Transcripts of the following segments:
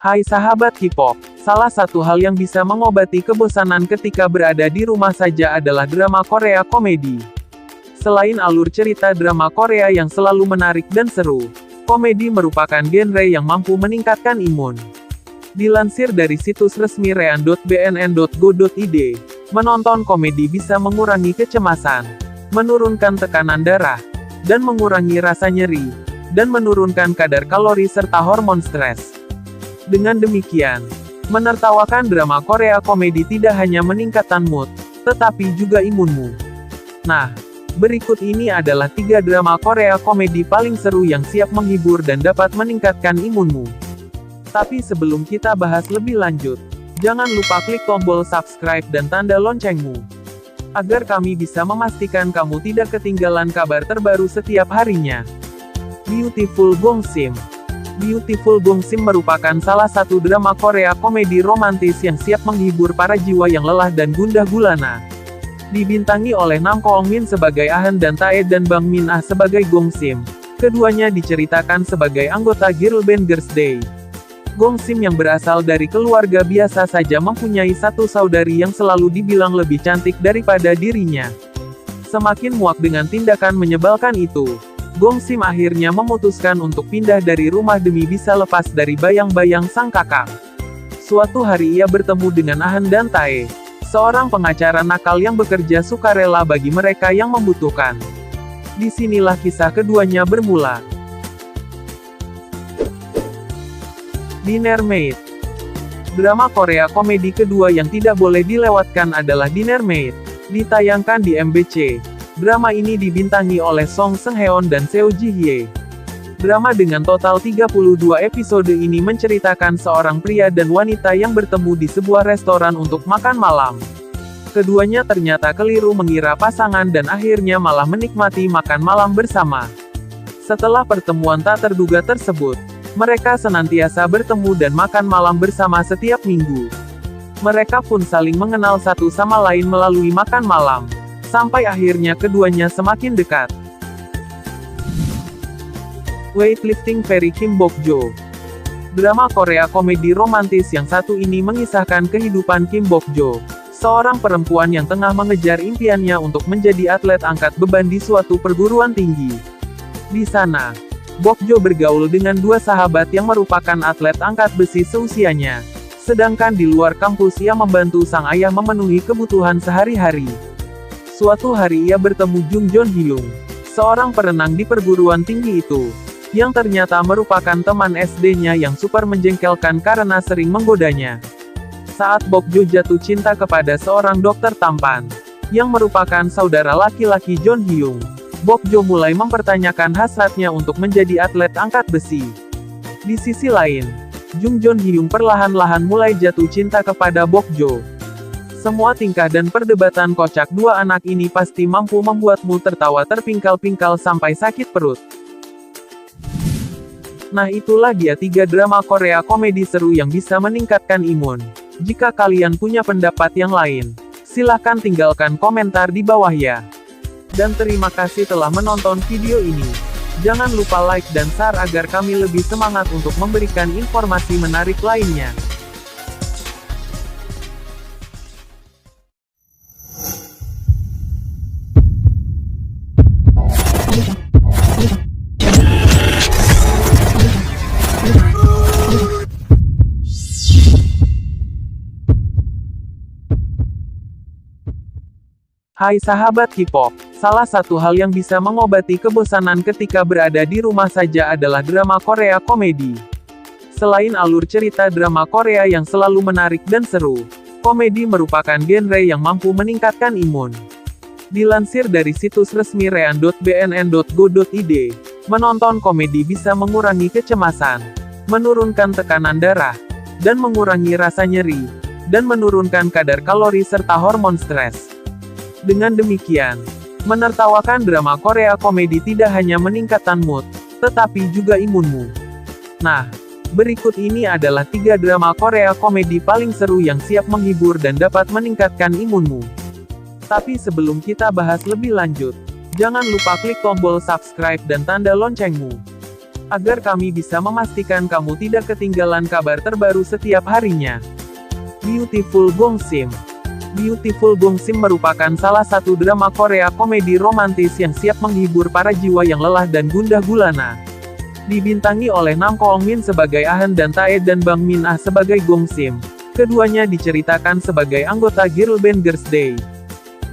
Hai sahabat K-pop, salah satu hal yang bisa mengobati kebosanan ketika berada di rumah saja adalah drama Korea komedi. Selain alur cerita drama Korea yang selalu menarik dan seru, komedi merupakan genre yang mampu meningkatkan imun. Dilansir dari situs resmi rean.bnn.go.id, menonton komedi bisa mengurangi kecemasan, menurunkan tekanan darah, dan mengurangi rasa nyeri, dan menurunkan kadar kalori serta hormon stres. Dengan demikian, menertawakan drama Korea komedi tidak hanya meningkatkan mood, tetapi juga imunmu. Nah, berikut ini adalah 3 drama Korea komedi paling seru yang siap menghibur dan dapat meningkatkan imunmu. Tapi sebelum kita bahas lebih lanjut, jangan lupa klik tombol subscribe dan tanda loncengmu, agar kami bisa memastikan kamu tidak ketinggalan kabar terbaru setiap harinya. Beautiful Gongsim. Beautiful Gongsim merupakan salah satu drama Korea komedi romantis yang siap menghibur para jiwa yang lelah dan gundah gulana. Dibintangi oleh Nam Koong Min sebagai Ahan dan Tae dan Bang Min Ah sebagai Gongsim. Keduanya diceritakan sebagai anggota girl band Girls' Day. Gongsim yang berasal dari keluarga biasa saja mempunyai satu saudari yang selalu dibilang lebih cantik daripada dirinya. Semakin muak dengan tindakan menyebalkan itu, Gongsim akhirnya memutuskan untuk pindah dari rumah demi bisa lepas dari bayang-bayang sang kakak. Suatu hari ia bertemu dengan Ahan dan Tae, seorang pengacara nakal yang bekerja sukarela bagi mereka yang membutuhkan. Disinilah kisah keduanya bermula. Dinner Maid. Drama Korea komedi kedua yang tidak boleh dilewatkan adalah Dinner Maid. Ditayangkan di MBC. Drama ini dibintangi oleh Song Seung-heon dan Seo Ji-hye. Drama dengan total 32 episode ini menceritakan seorang pria dan wanita yang bertemu di sebuah restoran untuk makan malam. Keduanya ternyata keliru mengira pasangan dan akhirnya malah menikmati makan malam bersama. Setelah pertemuan tak terduga tersebut, mereka senantiasa bertemu dan makan malam bersama setiap minggu. Mereka pun saling mengenal satu sama lain melalui makan malam. Sampai akhirnya keduanya semakin dekat. Weightlifting Fairy Kim Bok-jo. Drama Korea komedi romantis yang satu ini mengisahkan kehidupan Kim Bok-jo, seorang perempuan yang tengah mengejar impiannya untuk menjadi atlet angkat beban di suatu perguruan tinggi. Di sana, Bok-jo bergaul dengan 2 sahabat yang merupakan atlet angkat besi seusianya. Sedangkan di luar kampus ia membantu sang ayah memenuhi kebutuhan sehari-hari. Suatu hari ia bertemu Jung Joon Hyung, seorang perenang di perguruan tinggi itu, yang ternyata merupakan teman SD-nya yang super menjengkelkan karena sering menggodanya. Saat Bok-jo jatuh cinta kepada seorang dokter tampan, yang merupakan saudara laki-laki Joon Hyung, Bok-jo mulai mempertanyakan hasratnya untuk menjadi atlet angkat besi. Di sisi lain, Jung Joon Hyung perlahan-lahan mulai jatuh cinta kepada Bok-jo. Semua tingkah dan perdebatan kocak 2 anak ini pasti mampu membuatmu tertawa terpingkal-pingkal sampai sakit perut. Nah itulah dia 3 drama Korea komedi seru yang bisa meningkatkan imun. Jika kalian punya pendapat yang lain, silahkan tinggalkan komentar di bawah ya. Dan terima kasih telah menonton video ini. Jangan lupa like dan share agar kami lebih semangat untuk memberikan informasi menarik lainnya. Hai sahabat K-pop, salah satu hal yang bisa mengobati kebosanan ketika berada di rumah saja adalah drama Korea komedi. Selain alur cerita drama Korea yang selalu menarik dan seru, komedi merupakan genre yang mampu meningkatkan imun. Dilansir dari situs resmi rean.bnn.go.id, menonton komedi bisa mengurangi kecemasan, menurunkan tekanan darah, dan mengurangi rasa nyeri, dan menurunkan kadar kalori serta hormon stres. Dengan demikian, menertawakan drama Korea komedi tidak hanya meningkatkan mood, tetapi juga imunmu. Nah, berikut ini adalah 3 drama Korea komedi paling seru yang siap menghibur dan dapat meningkatkan imunmu. Tapi sebelum kita bahas lebih lanjut, jangan lupa klik tombol subscribe dan tanda loncengmu, agar kami bisa memastikan kamu tidak ketinggalan kabar terbaru setiap harinya. Beautiful Gongsim. Beautiful Gongsim merupakan salah satu drama Korea komedi romantis yang siap menghibur para jiwa yang lelah dan gundah gulana. Dibintangi oleh Nam Koong Min sebagai Ah-han dan Tae dan Bang Min-ah sebagai Gongsim. Keduanya diceritakan sebagai anggota girl band Girls' Day.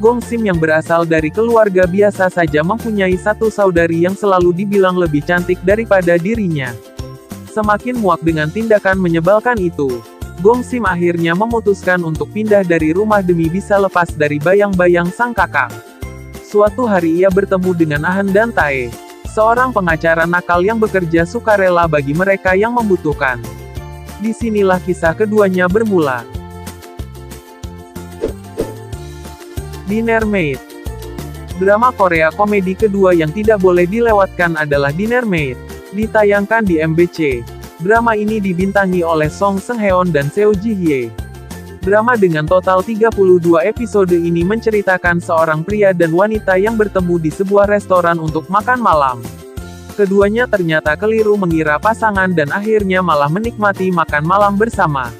Gongsim yang berasal dari keluarga biasa saja mempunyai satu saudari yang selalu dibilang lebih cantik daripada dirinya. Semakin muak dengan tindakan menyebalkan itu, Gongsim akhirnya memutuskan untuk pindah dari rumah demi bisa lepas dari bayang-bayang sang kakak. Suatu hari ia bertemu dengan Ah-han dan Tae, seorang pengacara nakal yang bekerja sukarela bagi mereka yang membutuhkan. Disinilah kisah keduanya bermula. Dinner Maid. Drama Korea komedi kedua yang tidak boleh dilewatkan adalah Dinner Maid. Ditayangkan di MBC. Drama ini dibintangi oleh Song Seung-heon dan Seo Ji-hye. Drama dengan total 32 episode ini menceritakan seorang pria dan wanita yang bertemu di sebuah restoran untuk makan malam. Keduanya ternyata keliru mengira pasangan dan akhirnya malah menikmati makan malam bersama.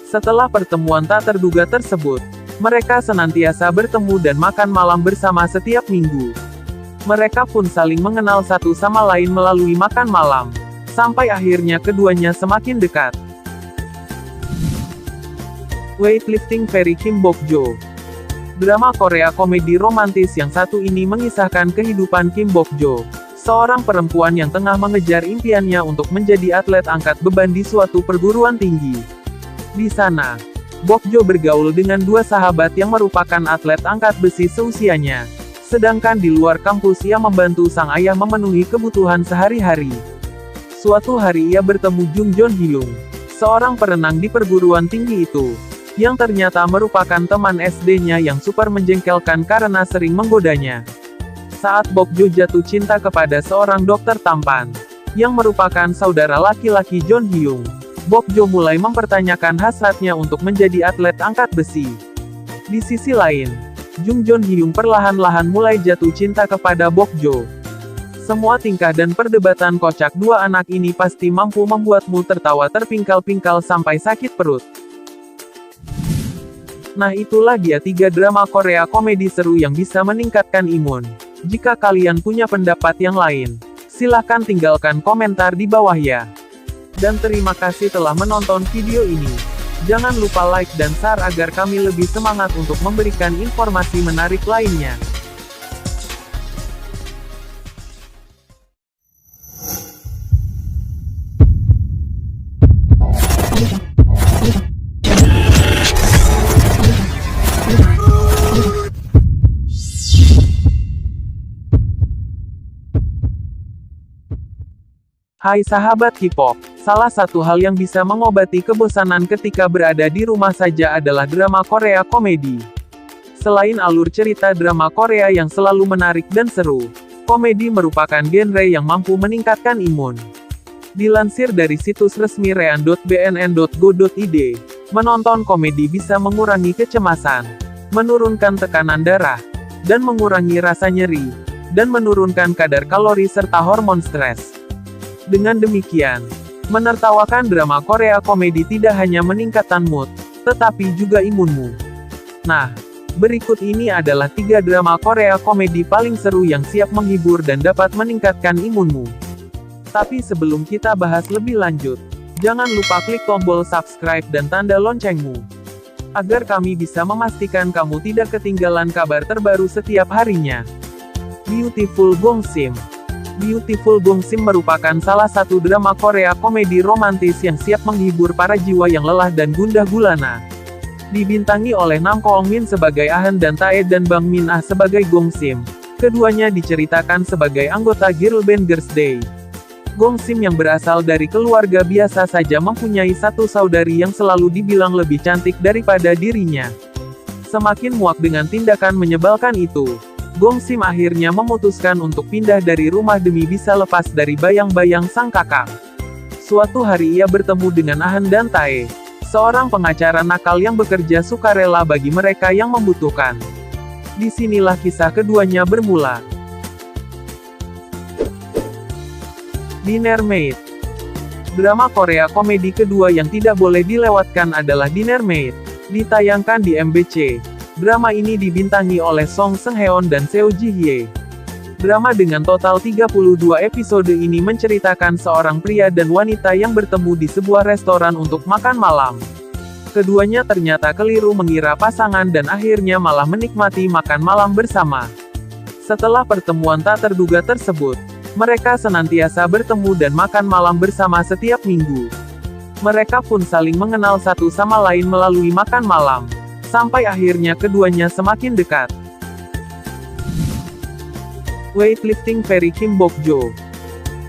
Setelah pertemuan tak terduga tersebut, mereka senantiasa bertemu dan makan malam bersama setiap minggu. Mereka pun saling mengenal satu sama lain melalui makan malam. Sampai akhirnya keduanya semakin dekat. Weightlifting Fairy Kim Bok-jo. Drama Korea komedi romantis yang satu ini mengisahkan kehidupan Kim Bok-jo, seorang perempuan yang tengah mengejar impiannya untuk menjadi atlet angkat beban di suatu perguruan tinggi. Di sana, Bok-jo bergaul dengan dua sahabat yang merupakan atlet angkat besi seusianya. Sedangkan di luar kampus ia membantu sang ayah memenuhi kebutuhan sehari-hari. Suatu hari ia bertemu Jung Jon Hyung, seorang perenang di perguruan tinggi itu, yang ternyata merupakan teman SD-nya yang super menjengkelkan karena sering menggodanya. Saat Bok-jo jatuh cinta kepada seorang dokter tampan, yang merupakan saudara laki-laki Jon Hyung, Bok-jo mulai mempertanyakan hasratnya untuk menjadi atlet angkat besi. Di sisi lain, Jung Jon Hyung perlahan-lahan mulai jatuh cinta kepada Bok-jo. Semua tingkah dan perdebatan kocak dua anak ini pasti mampu membuatmu tertawa terpingkal-pingkal sampai sakit perut. Nah itulah dia 3 drama Korea komedi seru yang bisa meningkatkan imun. Jika kalian punya pendapat yang lain, silahkan tinggalkan komentar di bawah ya. Dan terima kasih telah menonton video ini. Jangan lupa like dan share agar kami lebih semangat untuk memberikan informasi menarik lainnya. Hai sahabat K-pop, salah satu hal yang bisa mengobati kebosanan ketika berada di rumah saja adalah drama Korea komedi. Selain alur cerita drama Korea yang selalu menarik dan seru, komedi merupakan genre yang mampu meningkatkan imun. Dilansir dari situs resmi rean.bnn.go.id, menonton komedi bisa mengurangi kecemasan, menurunkan tekanan darah, dan mengurangi rasa nyeri, dan menurunkan kadar kalori serta hormon stres. Dengan demikian, menertawakan drama Korea komedi tidak hanya meningkatkan mood, tetapi juga imunmu. Nah, berikut ini adalah 3 drama Korea komedi paling seru yang siap menghibur dan dapat meningkatkan imunmu. Tapi sebelum kita bahas lebih lanjut, jangan lupa klik tombol subscribe dan tanda loncengmu, agar kami bisa memastikan kamu tidak ketinggalan kabar terbaru setiap harinya. Beautiful Gongsim. Beautiful Gongsim merupakan salah satu drama Korea komedi romantis yang siap menghibur para jiwa yang lelah dan gundah gulana. Dibintangi oleh Nam Koong Min sebagai Ah-han dan Tae dan Bang Min-ah sebagai Gongsim. Keduanya diceritakan sebagai anggota girl band Girls' Day. Gongsim yang berasal dari keluarga biasa saja mempunyai satu saudari yang selalu dibilang lebih cantik daripada dirinya. Semakin muak dengan tindakan menyebalkan itu, Gongsim akhirnya memutuskan untuk pindah dari rumah demi bisa lepas dari bayang-bayang sang kakak. Suatu hari ia bertemu dengan Ah-han dan Tae, seorang pengacara nakal yang bekerja sukarela bagi mereka yang membutuhkan. Disinilah kisah keduanya bermula. Dinner Maid. Drama Korea komedi kedua yang tidak boleh dilewatkan adalah Dinner Maid. Ditayangkan di MBC. Drama ini dibintangi oleh Song Seung-heon dan Seo Ji-hye. Drama dengan total 32 episode ini menceritakan seorang pria dan wanita yang bertemu di sebuah restoran untuk makan malam. Keduanya ternyata keliru mengira pasangan dan akhirnya malah menikmati makan malam bersama. Setelah pertemuan tak terduga tersebut, mereka senantiasa bertemu dan makan malam bersama setiap minggu. Mereka pun saling mengenal satu sama lain melalui makan malam. Sampai akhirnya keduanya semakin dekat. Weightlifting Fairy Kim Bok-jo.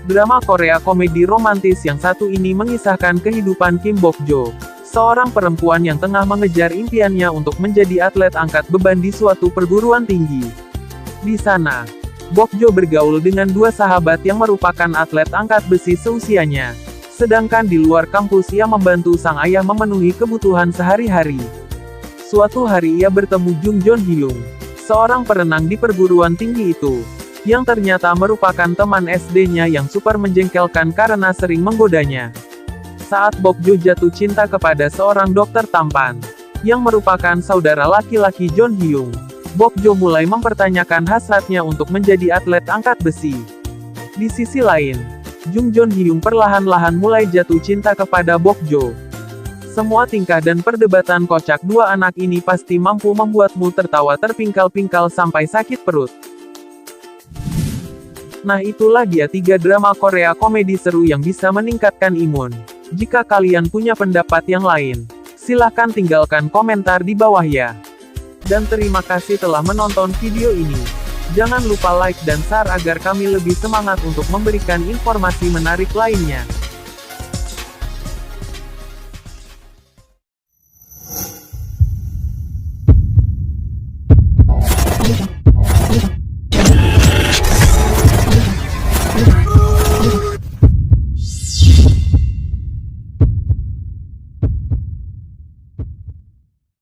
Drama Korea komedi romantis yang satu ini mengisahkan kehidupan Kim Bok-jo, seorang perempuan yang tengah mengejar impiannya untuk menjadi atlet angkat beban di suatu perguruan tinggi. Di sana, Bok-jo bergaul dengan dua sahabat yang merupakan atlet angkat besi seusianya. Sedangkan di luar kampus ia membantu sang ayah memenuhi kebutuhan sehari-hari. Suatu hari ia bertemu Jung Joon Hyung, seorang perenang di perguruan tinggi itu, yang ternyata merupakan teman SD-nya yang super menjengkelkan karena sering menggodanya. Saat Bok-jo jatuh cinta kepada seorang dokter tampan, yang merupakan saudara laki-laki Joon Hyung, Bok-jo mulai mempertanyakan hasratnya untuk menjadi atlet angkat besi. Di sisi lain, Jung Joon Hyung perlahan-lahan mulai jatuh cinta kepada Bok-jo. Semua tingkah dan perdebatan kocak dua anak ini pasti mampu membuatmu tertawa terpingkal-pingkal sampai sakit perut. Nah itulah dia 3 drama Korea komedi seru yang bisa meningkatkan imun. Jika kalian punya pendapat yang lain, silahkan tinggalkan komentar di bawah ya. Dan terima kasih telah menonton video ini. Jangan lupa like dan share agar kami lebih semangat untuk memberikan informasi menarik lainnya.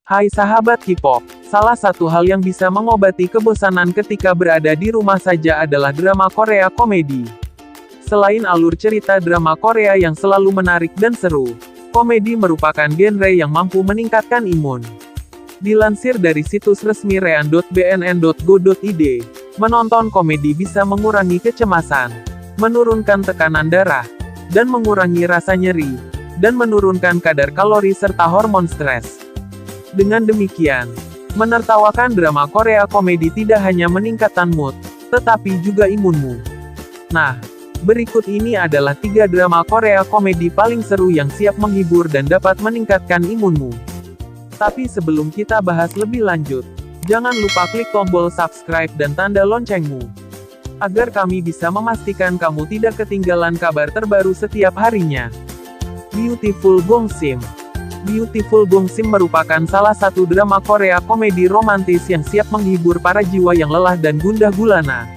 Hai sahabat K-pop, salah satu hal yang bisa mengobati kebosanan ketika berada di rumah saja adalah drama Korea komedi. Selain alur cerita drama Korea yang selalu menarik dan seru, komedi merupakan genre yang mampu meningkatkan imun. Dilansir dari situs resmi rean.bnn.go.id, menonton komedi bisa mengurangi kecemasan, menurunkan tekanan darah, dan mengurangi rasa nyeri, dan menurunkan kadar kalori serta hormon stres. Dengan demikian, menertawakan drama Korea komedi tidak hanya meningkatkan mood, tetapi juga imunmu. Nah, berikut ini adalah 3 drama Korea komedi paling seru yang siap menghibur dan dapat meningkatkan imunmu. Tapi sebelum kita bahas lebih lanjut, jangan lupa klik tombol subscribe dan tanda loncengmu, agar kami bisa memastikan kamu tidak ketinggalan kabar terbaru setiap harinya. Beautiful Gongsim. Beautiful Gongsim merupakan salah satu drama Korea komedi romantis yang siap menghibur para jiwa yang lelah dan gundah gulana.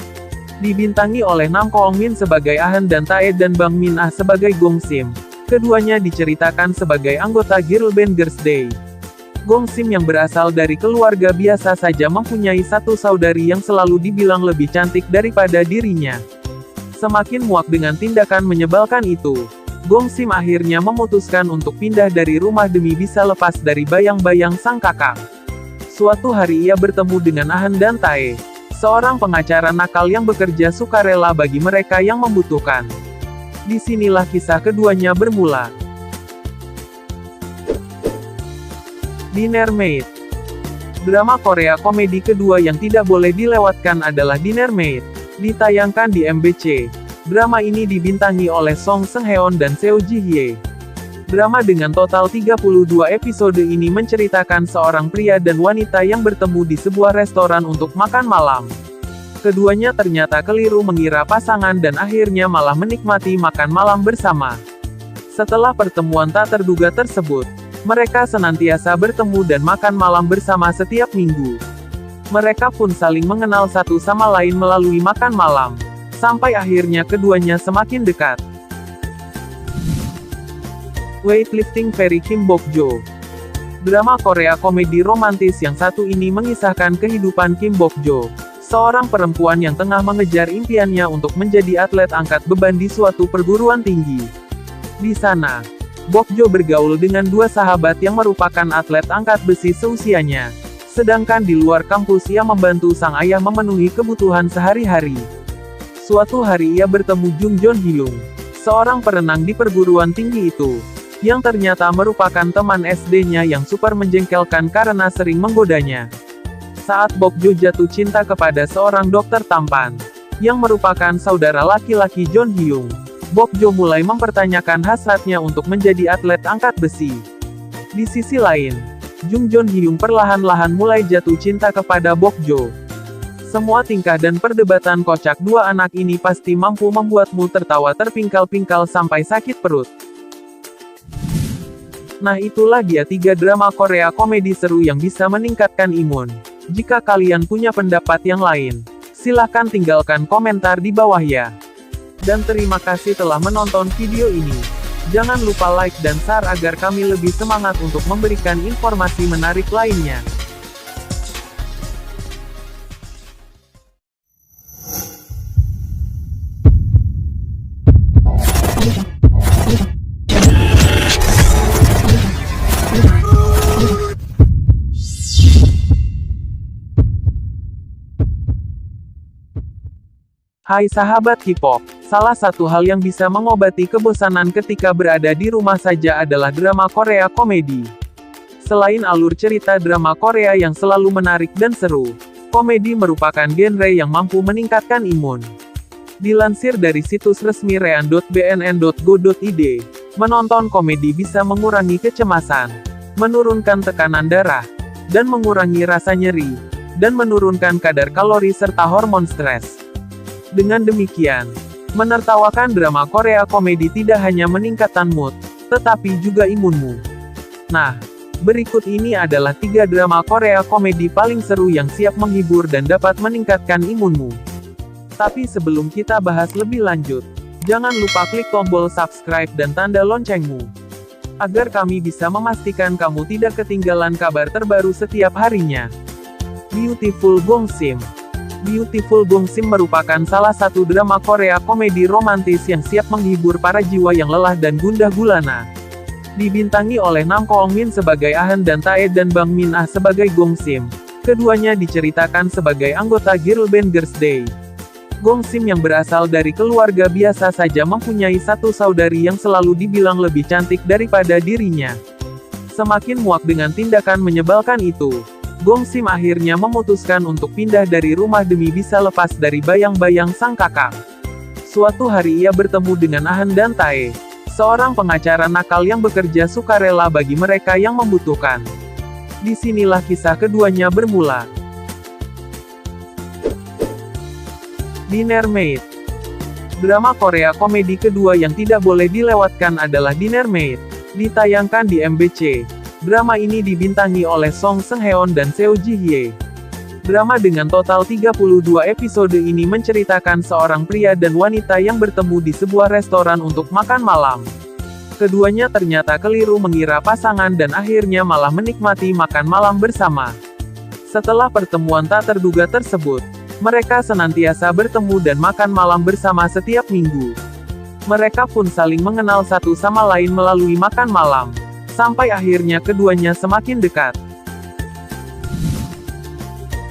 Dibintangi oleh Nam Koong Min sebagai Ahan dan Tae dan Bang Min Ah sebagai Gongsim. Keduanya diceritakan sebagai anggota girl band Girls' Day. Gongsim yang berasal dari keluarga biasa saja mempunyai satu saudari yang selalu dibilang lebih cantik daripada dirinya. Semakin muak dengan tindakan menyebalkan itu, Gongsim akhirnya memutuskan untuk pindah dari rumah demi bisa lepas dari bayang-bayang sang kakak. Suatu hari ia bertemu dengan Ahan dan Tae, seorang pengacara nakal yang bekerja sukarela bagi mereka yang membutuhkan. Disinilah kisah keduanya bermula. Dinner Maid. Drama Korea komedi kedua yang tidak boleh dilewatkan adalah Dinner Maid. Ditayangkan di MBC. Drama ini dibintangi oleh Song Seung-heon dan Seo Ji-hye. Drama dengan total 32 episode ini menceritakan seorang pria dan wanita yang bertemu di sebuah restoran untuk makan malam. Keduanya ternyata keliru mengira pasangan dan akhirnya malah menikmati makan malam bersama. Setelah pertemuan tak terduga tersebut, mereka senantiasa bertemu dan makan malam bersama setiap minggu. Mereka pun saling mengenal satu sama lain melalui makan malam. Sampai akhirnya keduanya semakin dekat. Weightlifting Fairy Kim Bok-jo. Drama Korea komedi romantis yang satu ini mengisahkan kehidupan Kim Bok-jo, seorang perempuan yang tengah mengejar impiannya untuk menjadi atlet angkat beban di suatu perguruan tinggi. Di sana, Bokjo bergaul dengan dua sahabat yang merupakan atlet angkat besi seusianya. Sedangkan di luar kampus ia membantu sang ayah memenuhi kebutuhan sehari-hari. Suatu hari ia bertemu Jung Joon Hyung, seorang perenang di perguruan tinggi itu, yang ternyata merupakan teman SD-nya yang super menjengkelkan karena sering menggodanya. Saat Bokjo jatuh cinta kepada seorang dokter tampan, yang merupakan saudara laki-laki Joon Hyung, Bokjo mulai mempertanyakan hasratnya untuk menjadi atlet angkat besi. Di sisi lain, Jung Joon Hyung perlahan-lahan mulai jatuh cinta kepada Bokjo. Semua tingkah dan perdebatan kocak dua anak ini pasti mampu membuatmu tertawa terpingkal-pingkal sampai sakit perut. Nah itulah dia 3 drama Korea komedi seru yang bisa meningkatkan imun. Jika kalian punya pendapat yang lain, silahkan tinggalkan komentar di bawah ya. Dan terima kasih telah menonton video ini. Jangan lupa like dan share agar kami lebih semangat untuk memberikan informasi menarik lainnya. Hai sahabat K-pop, salah satu hal yang bisa mengobati kebosanan ketika berada di rumah saja adalah drama Korea komedi. Selain alur cerita drama Korea yang selalu menarik dan seru, komedi merupakan genre yang mampu meningkatkan imun. Dilansir dari situs resmi rean.bnn.go.id, menonton komedi bisa mengurangi kecemasan, menurunkan tekanan darah, dan mengurangi rasa nyeri, dan menurunkan kadar kalori serta hormon stres. Dengan demikian, menertawakan drama Korea komedi tidak hanya meningkatkan mood, tetapi juga imunmu. Nah, berikut ini adalah 3 drama Korea komedi paling seru yang siap menghibur dan dapat meningkatkan imunmu. Tapi sebelum kita bahas lebih lanjut, jangan lupa klik tombol subscribe dan tanda loncengmu, agar kami bisa memastikan kamu tidak ketinggalan kabar terbaru setiap harinya. Beautiful Gongsim. Beautiful Gongsim merupakan salah satu drama Korea komedi romantis yang siap menghibur para jiwa yang lelah dan gundah gulana. Dibintangi oleh Nam Koong Min sebagai Ah-han dan Tae dan Bang Min-ah sebagai Gongsim. Keduanya diceritakan sebagai anggota girl band Girls' Day. Gongsim yang berasal dari keluarga biasa saja mempunyai satu saudari yang selalu dibilang lebih cantik daripada dirinya. Semakin muak dengan tindakan menyebalkan itu, Gongsim akhirnya memutuskan untuk pindah dari rumah demi bisa lepas dari bayang-bayang sang kakak. Suatu hari ia bertemu dengan Ah-han dan Tae, seorang pengacara nakal yang bekerja sukarela bagi mereka yang membutuhkan. Disinilah kisah keduanya bermula. Dinner Maid. Drama Korea komedi kedua yang tidak boleh dilewatkan adalah Dinner Maid. Ditayangkan di MBC. Drama ini dibintangi oleh Song Seung-heon dan Seo Ji-hye. Drama dengan total 32 episode ini menceritakan seorang pria dan wanita yang bertemu di sebuah restoran untuk makan malam. Keduanya ternyata keliru mengira pasangan dan akhirnya malah menikmati makan malam bersama. Setelah pertemuan tak terduga tersebut, mereka senantiasa bertemu dan makan malam bersama setiap minggu. Mereka pun saling mengenal satu sama lain melalui makan malam. Sampai akhirnya keduanya semakin dekat.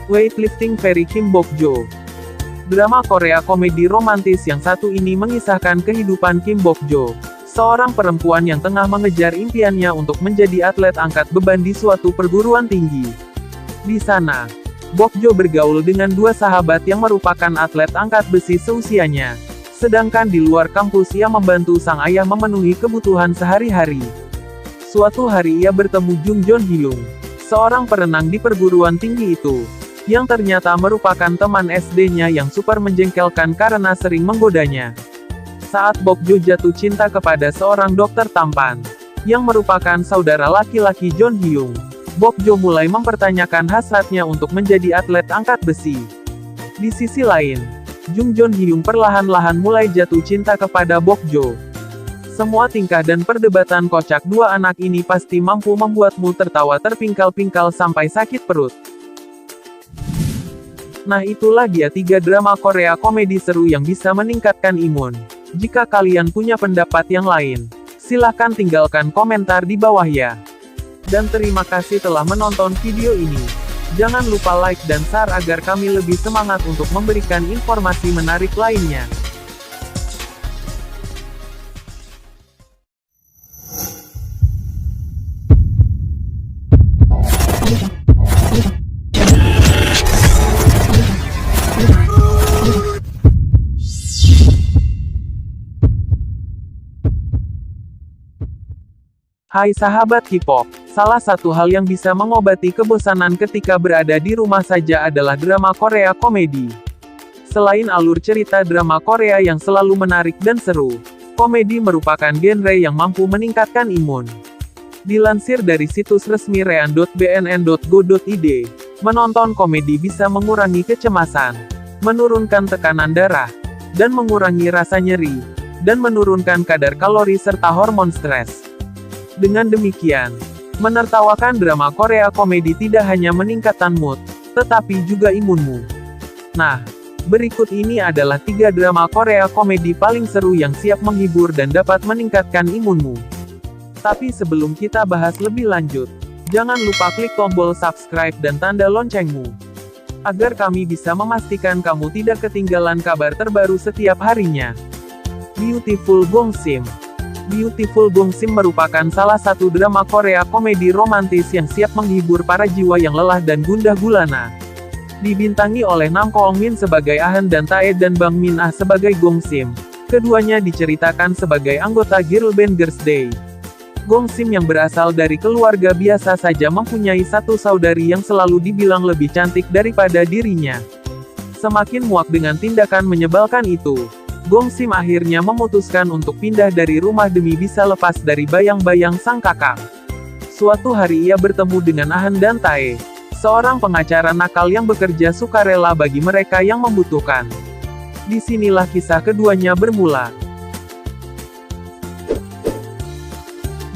Weightlifting Fairy Kim Bokjo. Drama Korea komedi romantis yang satu ini mengisahkan kehidupan Kim Bokjo, seorang perempuan yang tengah mengejar impiannya untuk menjadi atlet angkat beban di suatu perguruan tinggi. Di sana, Bokjo bergaul dengan dua sahabat yang merupakan atlet angkat besi seusianya. Sedangkan di luar kampus ia membantu sang ayah memenuhi kebutuhan sehari-hari. Suatu hari ia bertemu Jung Joon Hyung, seorang perenang di perguruan tinggi itu, yang ternyata merupakan teman SD-nya yang super menjengkelkan karena sering menggodanya. Saat Bokjo jatuh cinta kepada seorang dokter tampan, yang merupakan saudara laki-laki Joon Hyung, Bokjo mulai mempertanyakan hasratnya untuk menjadi atlet angkat besi. Di sisi lain, Jung Joon Hyung perlahan-lahan mulai jatuh cinta kepada Bokjo. Semua tingkah dan perdebatan kocak dua anak ini pasti mampu membuatmu tertawa terpingkal-pingkal sampai sakit perut. Nah itulah dia 3 drama Korea komedi seru yang bisa meningkatkan imun. Jika kalian punya pendapat yang lain, silahkan tinggalkan komentar di bawah ya. Dan terima kasih telah menonton video ini. Jangan lupa like dan share agar kami lebih semangat untuk memberikan informasi menarik lainnya. Hai sahabat K-pop, salah satu hal yang bisa mengobati kebosanan ketika berada di rumah saja adalah drama Korea komedi. Selain alur cerita drama Korea yang selalu menarik dan seru, komedi merupakan genre yang mampu meningkatkan imun. Dilansir dari situs resmi rean.bnn.go.id, menonton komedi bisa mengurangi kecemasan, menurunkan tekanan darah, dan mengurangi rasa nyeri, dan menurunkan kadar kalori serta hormon stres. Dengan demikian, menertawakan drama Korea komedi tidak hanya meningkatkan mood, tetapi juga imunmu. Nah, berikut ini adalah 3 drama Korea komedi paling seru yang siap menghibur dan dapat meningkatkan imunmu. Tapi sebelum kita bahas lebih lanjut, jangan lupa klik tombol subscribe dan tanda loncengmu, agar kami bisa memastikan kamu tidak ketinggalan kabar terbaru setiap harinya. Beautiful Gongsim. Beautiful Gongsim merupakan salah satu drama Korea komedi romantis yang siap menghibur para jiwa yang lelah dan gundah gulana. Dibintangi oleh Nam Koong Min sebagai Ahan dan Tae dan Bang Min Ah sebagai Gongsim. Keduanya diceritakan sebagai anggota girl band Girls' Day. Gongsim yang berasal dari keluarga biasa saja mempunyai satu saudari yang selalu dibilang lebih cantik daripada dirinya. Semakin muak dengan tindakan menyebalkan itu, Gongsim akhirnya memutuskan untuk pindah dari rumah demi bisa lepas dari bayang-bayang sang kakak. Suatu hari ia bertemu dengan Ahan dan Tae, seorang pengacara nakal yang bekerja sukarela bagi mereka yang membutuhkan. Disinilah kisah keduanya bermula.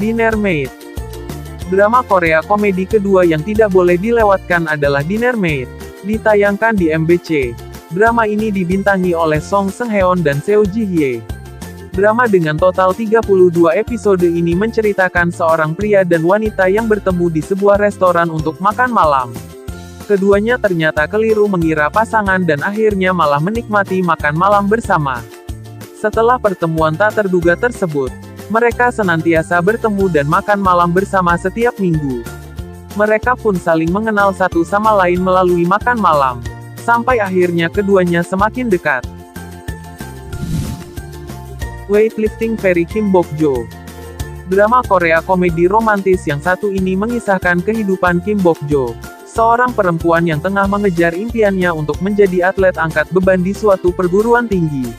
Dinner Maid. Drama Korea komedi kedua yang tidak boleh dilewatkan adalah Dinner Maid. Ditayangkan di MBC. Drama ini dibintangi oleh Song Seung-heon dan Seo Ji-hye. Drama dengan total 32 episode ini menceritakan seorang pria dan wanita yang bertemu di sebuah restoran untuk makan malam. Keduanya ternyata keliru mengira pasangan dan akhirnya malah menikmati makan malam bersama. Setelah pertemuan tak terduga tersebut, mereka senantiasa bertemu dan makan malam bersama setiap minggu. Mereka pun saling mengenal satu sama lain melalui makan malam. Sampai akhirnya keduanya semakin dekat. Weightlifting Fairy Kim Bok-jo. Drama Korea komedi romantis yang satu ini mengisahkan kehidupan Kim Bok-jo, seorang perempuan yang tengah mengejar impiannya untuk menjadi atlet angkat beban di suatu perguruan tinggi.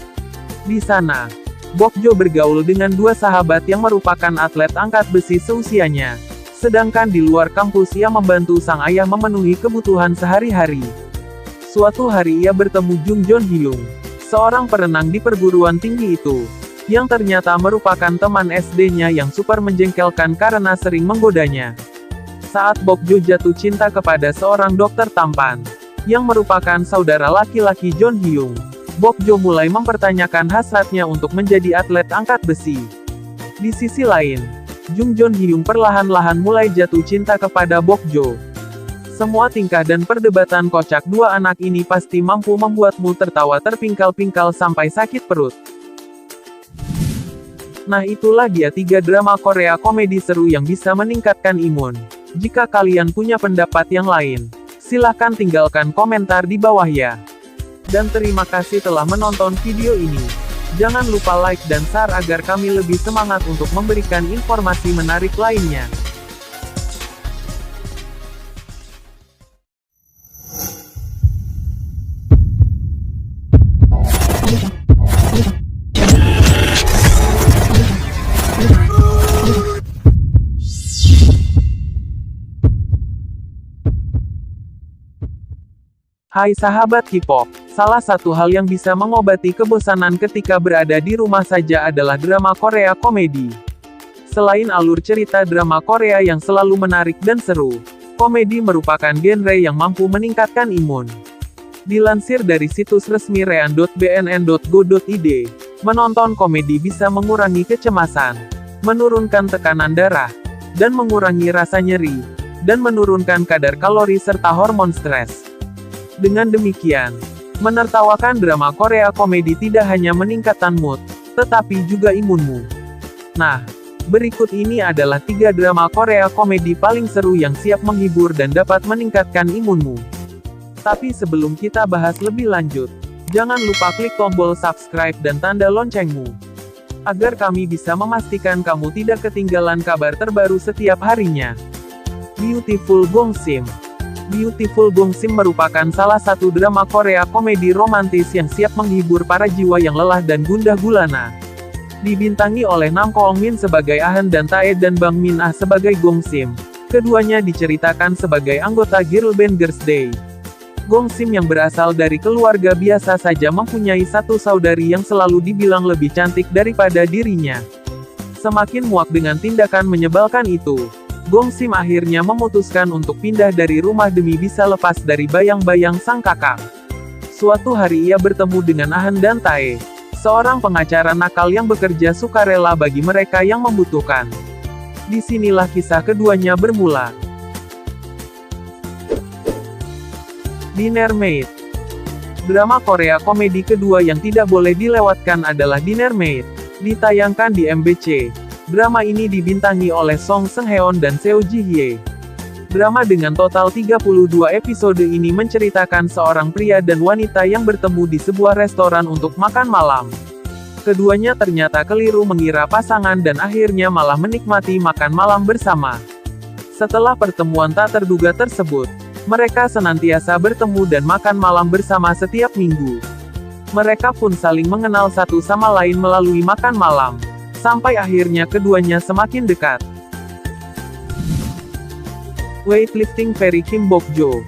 Di sana, Bok-jo bergaul dengan 2 sahabat yang merupakan atlet angkat besi seusianya. Sedangkan di luar kampus ia membantu sang ayah memenuhi kebutuhan sehari-hari. Suatu hari ia bertemu Jung Joon Hyung, seorang perenang di perguruan tinggi itu, yang ternyata merupakan teman SD-nya yang super menjengkelkan karena sering menggodanya. Saat Bok-jo jatuh cinta kepada seorang dokter tampan, yang merupakan saudara laki-laki Joon Hyung, Bok-jo mulai mempertanyakan hasratnya untuk menjadi atlet angkat besi. Di sisi lain, Jung Joon Hyung perlahan-lahan mulai jatuh cinta kepada Bok-jo. Semua tingkah dan perdebatan kocak 2 anak ini pasti mampu membuatmu tertawa terpingkal-pingkal sampai sakit perut. Nah itulah dia 3 drama Korea komedi seru yang bisa meningkatkan imun. Jika kalian punya pendapat yang lain, silahkan tinggalkan komentar di bawah ya. Dan terima kasih telah menonton video ini. Jangan lupa like dan share agar kami lebih semangat untuk memberikan informasi menarik lainnya. Hai sahabat K-pop, salah satu hal yang bisa mengobati kebosanan ketika berada di rumah saja adalah drama Korea komedi. Selain alur cerita drama Korea yang selalu menarik dan seru, komedi merupakan genre yang mampu meningkatkan imun. Dilansir dari situs resmi rean.bnn.go.id, menonton komedi bisa mengurangi kecemasan, menurunkan tekanan darah, dan mengurangi rasa nyeri, dan menurunkan kadar kalori serta hormon stres. Dengan demikian, menertawakan drama Korea komedi tidak hanya meningkatkan mood, tetapi juga imunmu. Nah, berikut ini adalah 3 drama Korea komedi paling seru yang siap menghibur dan dapat meningkatkan imunmu. Tapi sebelum kita bahas lebih lanjut, jangan lupa klik tombol subscribe dan tanda loncengmu, agar kami bisa memastikan kamu tidak ketinggalan kabar terbaru setiap harinya. Beautiful Gongsim. Beautiful Gongsim merupakan salah satu drama Korea komedi romantis yang siap menghibur para jiwa yang lelah dan gundah gulana. Dibintangi oleh Nam Koong Min sebagai Ah-han dan Tae dan Bang Min-ah sebagai Gongsim. Keduanya diceritakan sebagai anggota girl band Girls' Day. Gongsim yang berasal dari keluarga biasa saja mempunyai satu saudari yang selalu dibilang lebih cantik daripada dirinya. Semakin muak dengan tindakan menyebalkan itu, Gongsim akhirnya memutuskan untuk pindah dari rumah demi bisa lepas dari bayang-bayang sang kakak. Suatu hari ia bertemu dengan Ah-han dan Tae, seorang pengacara nakal yang bekerja sukarela bagi mereka yang membutuhkan. Disinilah kisah keduanya bermula. Dinner Maid. Drama Korea komedi kedua yang tidak boleh dilewatkan adalah Dinner Maid. Ditayangkan di MBC. Drama ini dibintangi oleh Song Seung-heon dan Seo Ji-hye. Drama dengan total 32 episode ini menceritakan seorang pria dan wanita yang bertemu di sebuah restoran untuk makan malam. Keduanya ternyata keliru mengira pasangan dan akhirnya malah menikmati makan malam bersama. Setelah pertemuan tak terduga tersebut, mereka senantiasa bertemu dan makan malam bersama setiap minggu. Mereka pun saling mengenal satu sama lain melalui makan malam, sampai akhirnya keduanya semakin dekat. Weightlifting Very Kim Bok-jo.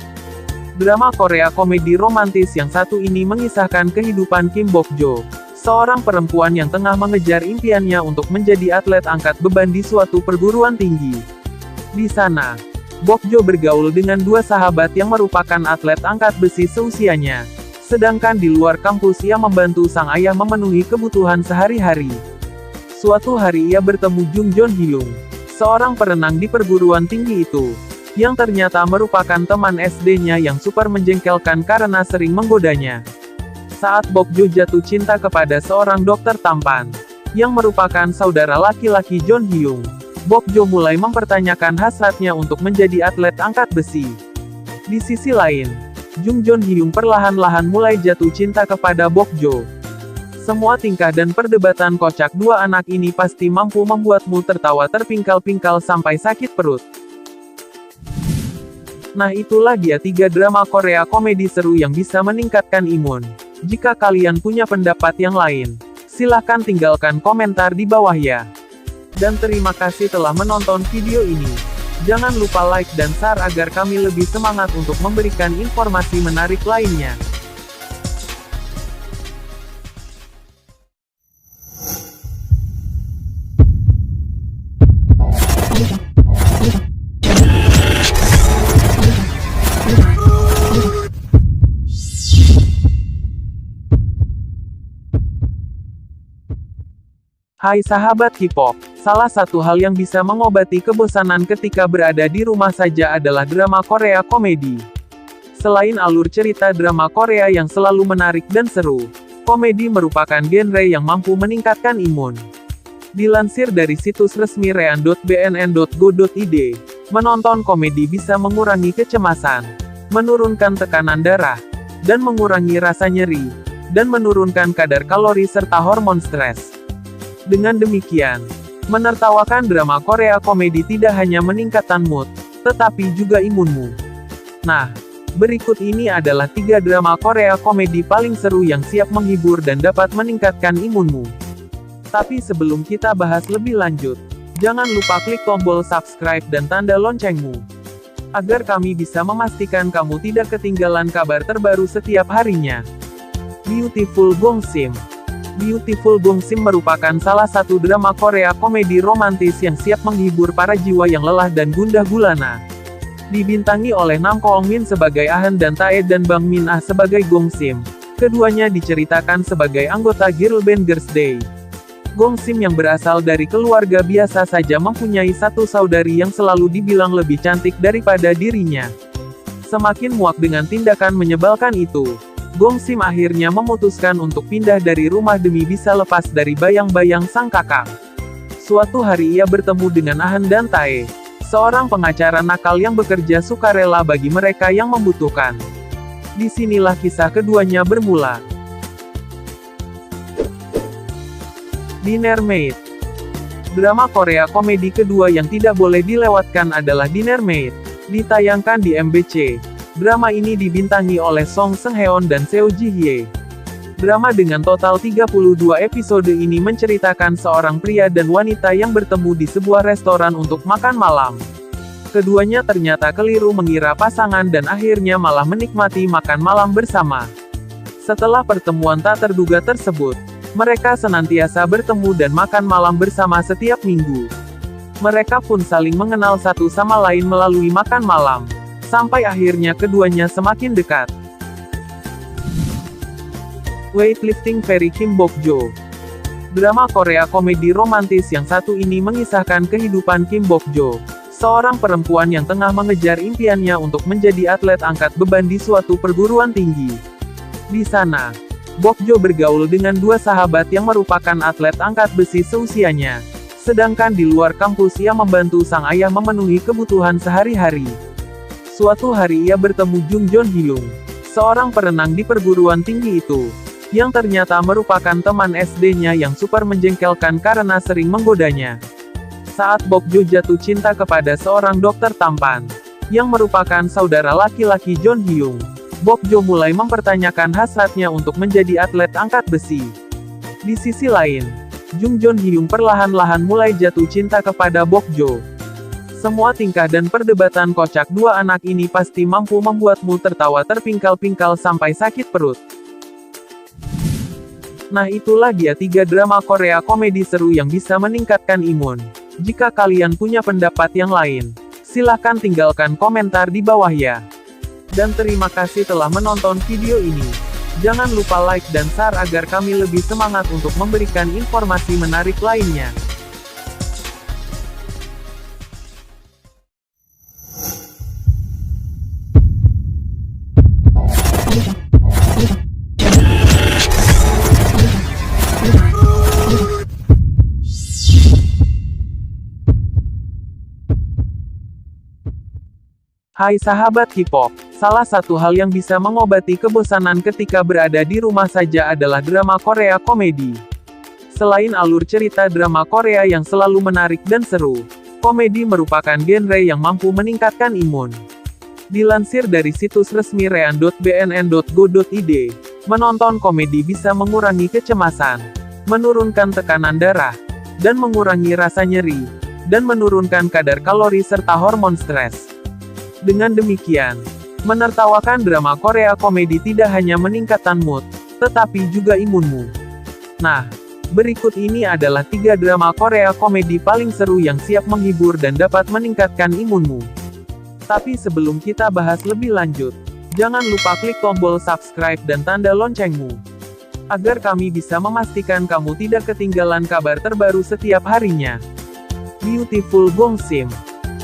Drama Korea komedi romantis yang satu ini mengisahkan kehidupan Kim Bok-jo, seorang perempuan yang tengah mengejar impiannya untuk menjadi atlet angkat beban di suatu perguruan tinggi. Di sana, Bok-jo bergaul dengan 2 sahabat yang merupakan atlet angkat besi seusianya. Sedangkan di luar kampus ia membantu sang ayah memenuhi kebutuhan sehari-hari. Suatu hari ia bertemu Jung Joon-hyung, seorang perenang di perguruan tinggi itu, yang ternyata merupakan teman SD-nya yang super menjengkelkan karena sering menggodanya. Saat Bok-jo jatuh cinta kepada seorang dokter tampan, yang merupakan saudara laki-laki Joon-hyung, Bok-jo mulai mempertanyakan hasratnya untuk menjadi atlet angkat besi. Di sisi lain, Jung Joon-hyung perlahan-lahan mulai jatuh cinta kepada Bok-jo. Semua tingkah dan perdebatan kocak dua anak ini pasti mampu membuatmu tertawa terpingkal-pingkal sampai sakit perut. Nah itulah dia 3 drama Korea komedi seru yang bisa meningkatkan imun. Jika kalian punya pendapat yang lain, silahkan tinggalkan komentar di bawah ya. Dan terima kasih telah menonton video ini. Jangan lupa like dan share agar kami lebih semangat untuk memberikan informasi menarik lainnya. Hai sahabat K-pop, salah satu hal yang bisa mengobati kebosanan ketika berada di rumah saja adalah drama Korea komedi. Selain alur cerita drama Korea yang selalu menarik dan seru, komedi merupakan genre yang mampu meningkatkan imun. Dilansir dari situs resmi rean.bnn.go.id, menonton komedi bisa mengurangi kecemasan, menurunkan tekanan darah, dan mengurangi rasa nyeri, dan menurunkan kadar kalori serta hormon stres. Dengan demikian, menertawakan drama Korea komedi tidak hanya meningkatkan mood, tetapi juga imunmu. Nah, berikut ini adalah 3 drama Korea komedi paling seru yang siap menghibur dan dapat meningkatkan imunmu. Tapi sebelum kita bahas lebih lanjut, jangan lupa klik tombol subscribe dan tanda loncengmu, agar kami bisa memastikan kamu tidak ketinggalan kabar terbaru setiap harinya. Beautiful Gongsim. Beautiful Gongsim merupakan salah satu drama Korea komedi romantis yang siap menghibur para jiwa yang lelah dan gundah gulana. Dibintangi oleh Nam Koong Min sebagai Ah-han dan Tae dan Bang Min-ah sebagai Gong Sim. Keduanya diceritakan sebagai anggota girl band Girls' Day. Gong Sim yang berasal dari keluarga biasa saja mempunyai satu saudari yang selalu dibilang lebih cantik daripada dirinya. Semakin muak dengan tindakan menyebalkan itu, Gong Sim akhirnya memutuskan untuk pindah dari rumah demi bisa lepas dari bayang-bayang sang kakak. Suatu hari ia bertemu dengan Ah-han dan Tae, seorang pengacara nakal yang bekerja sukarela bagi mereka yang membutuhkan. Disinilah kisah keduanya bermula. Dinner Maid. Drama Korea komedi kedua yang tidak boleh dilewatkan adalah Dinner Maid. Ditayangkan di MBC. Drama ini dibintangi oleh Song Seung-heon dan Seo Ji-hye. Drama dengan total 32 episode ini menceritakan seorang pria dan wanita yang bertemu di sebuah restoran untuk makan malam. Keduanya ternyata keliru mengira pasangan dan akhirnya malah menikmati makan malam bersama. Setelah pertemuan tak terduga tersebut, mereka senantiasa bertemu dan makan malam bersama setiap minggu. Mereka pun saling mengenal satu sama lain melalui makan malam. Sampai akhirnya keduanya semakin dekat. Weightlifting Fairy Kim Bok-jo. Drama Korea komedi romantis yang satu ini mengisahkan kehidupan Kim Bok-jo, seorang perempuan yang tengah mengejar impiannya untuk menjadi atlet angkat beban di suatu perguruan tinggi. Di sana, Bok-jo bergaul dengan dua sahabat yang merupakan atlet angkat besi seusianya. Sedangkan di luar kampus ia membantu sang ayah memenuhi kebutuhan sehari-hari. Suatu hari ia bertemu Jung Jon Hyung, seorang perenang di perguruan tinggi itu, yang ternyata merupakan teman SD-nya yang super menjengkelkan karena sering menggodanya. Saat Bok-jo jatuh cinta kepada seorang dokter tampan, yang merupakan saudara laki-laki Jon Hyung, Bok-jo mulai mempertanyakan hasratnya untuk menjadi atlet angkat besi. Di sisi lain, Jung Jon Hyung perlahan-lahan mulai jatuh cinta kepada Bok-jo. Semua tingkah dan perdebatan kocak dua anak ini pasti mampu membuatmu tertawa terpingkal-pingkal sampai sakit perut. Nah itulah dia 3 drama Korea komedi seru yang bisa meningkatkan imun. Jika kalian punya pendapat yang lain, silahkan tinggalkan komentar di bawah ya. Dan terima kasih telah menonton video ini. Jangan lupa like dan share agar kami lebih semangat untuk memberikan informasi menarik lainnya. Hai sahabat K-pop, salah satu hal yang bisa mengobati kebosanan ketika berada di rumah saja adalah drama Korea komedi. Selain alur cerita drama Korea yang selalu menarik dan seru, komedi merupakan genre yang mampu meningkatkan imun. Dilansir dari situs resmi rean.bnn.go.id, menonton komedi bisa mengurangi kecemasan, menurunkan tekanan darah, dan mengurangi rasa nyeri, dan menurunkan kadar kalori serta hormon stres. Dengan demikian, menertawakan drama Korea komedi tidak hanya meningkatkan mood, tetapi juga imunmu. Nah, berikut ini adalah 3 drama Korea komedi paling seru yang siap menghibur dan dapat meningkatkan imunmu. Tapi sebelum kita bahas lebih lanjut, jangan lupa klik tombol subscribe dan tanda loncengmu, agar kami bisa memastikan kamu tidak ketinggalan kabar terbaru setiap harinya. Beautiful Gong Sim.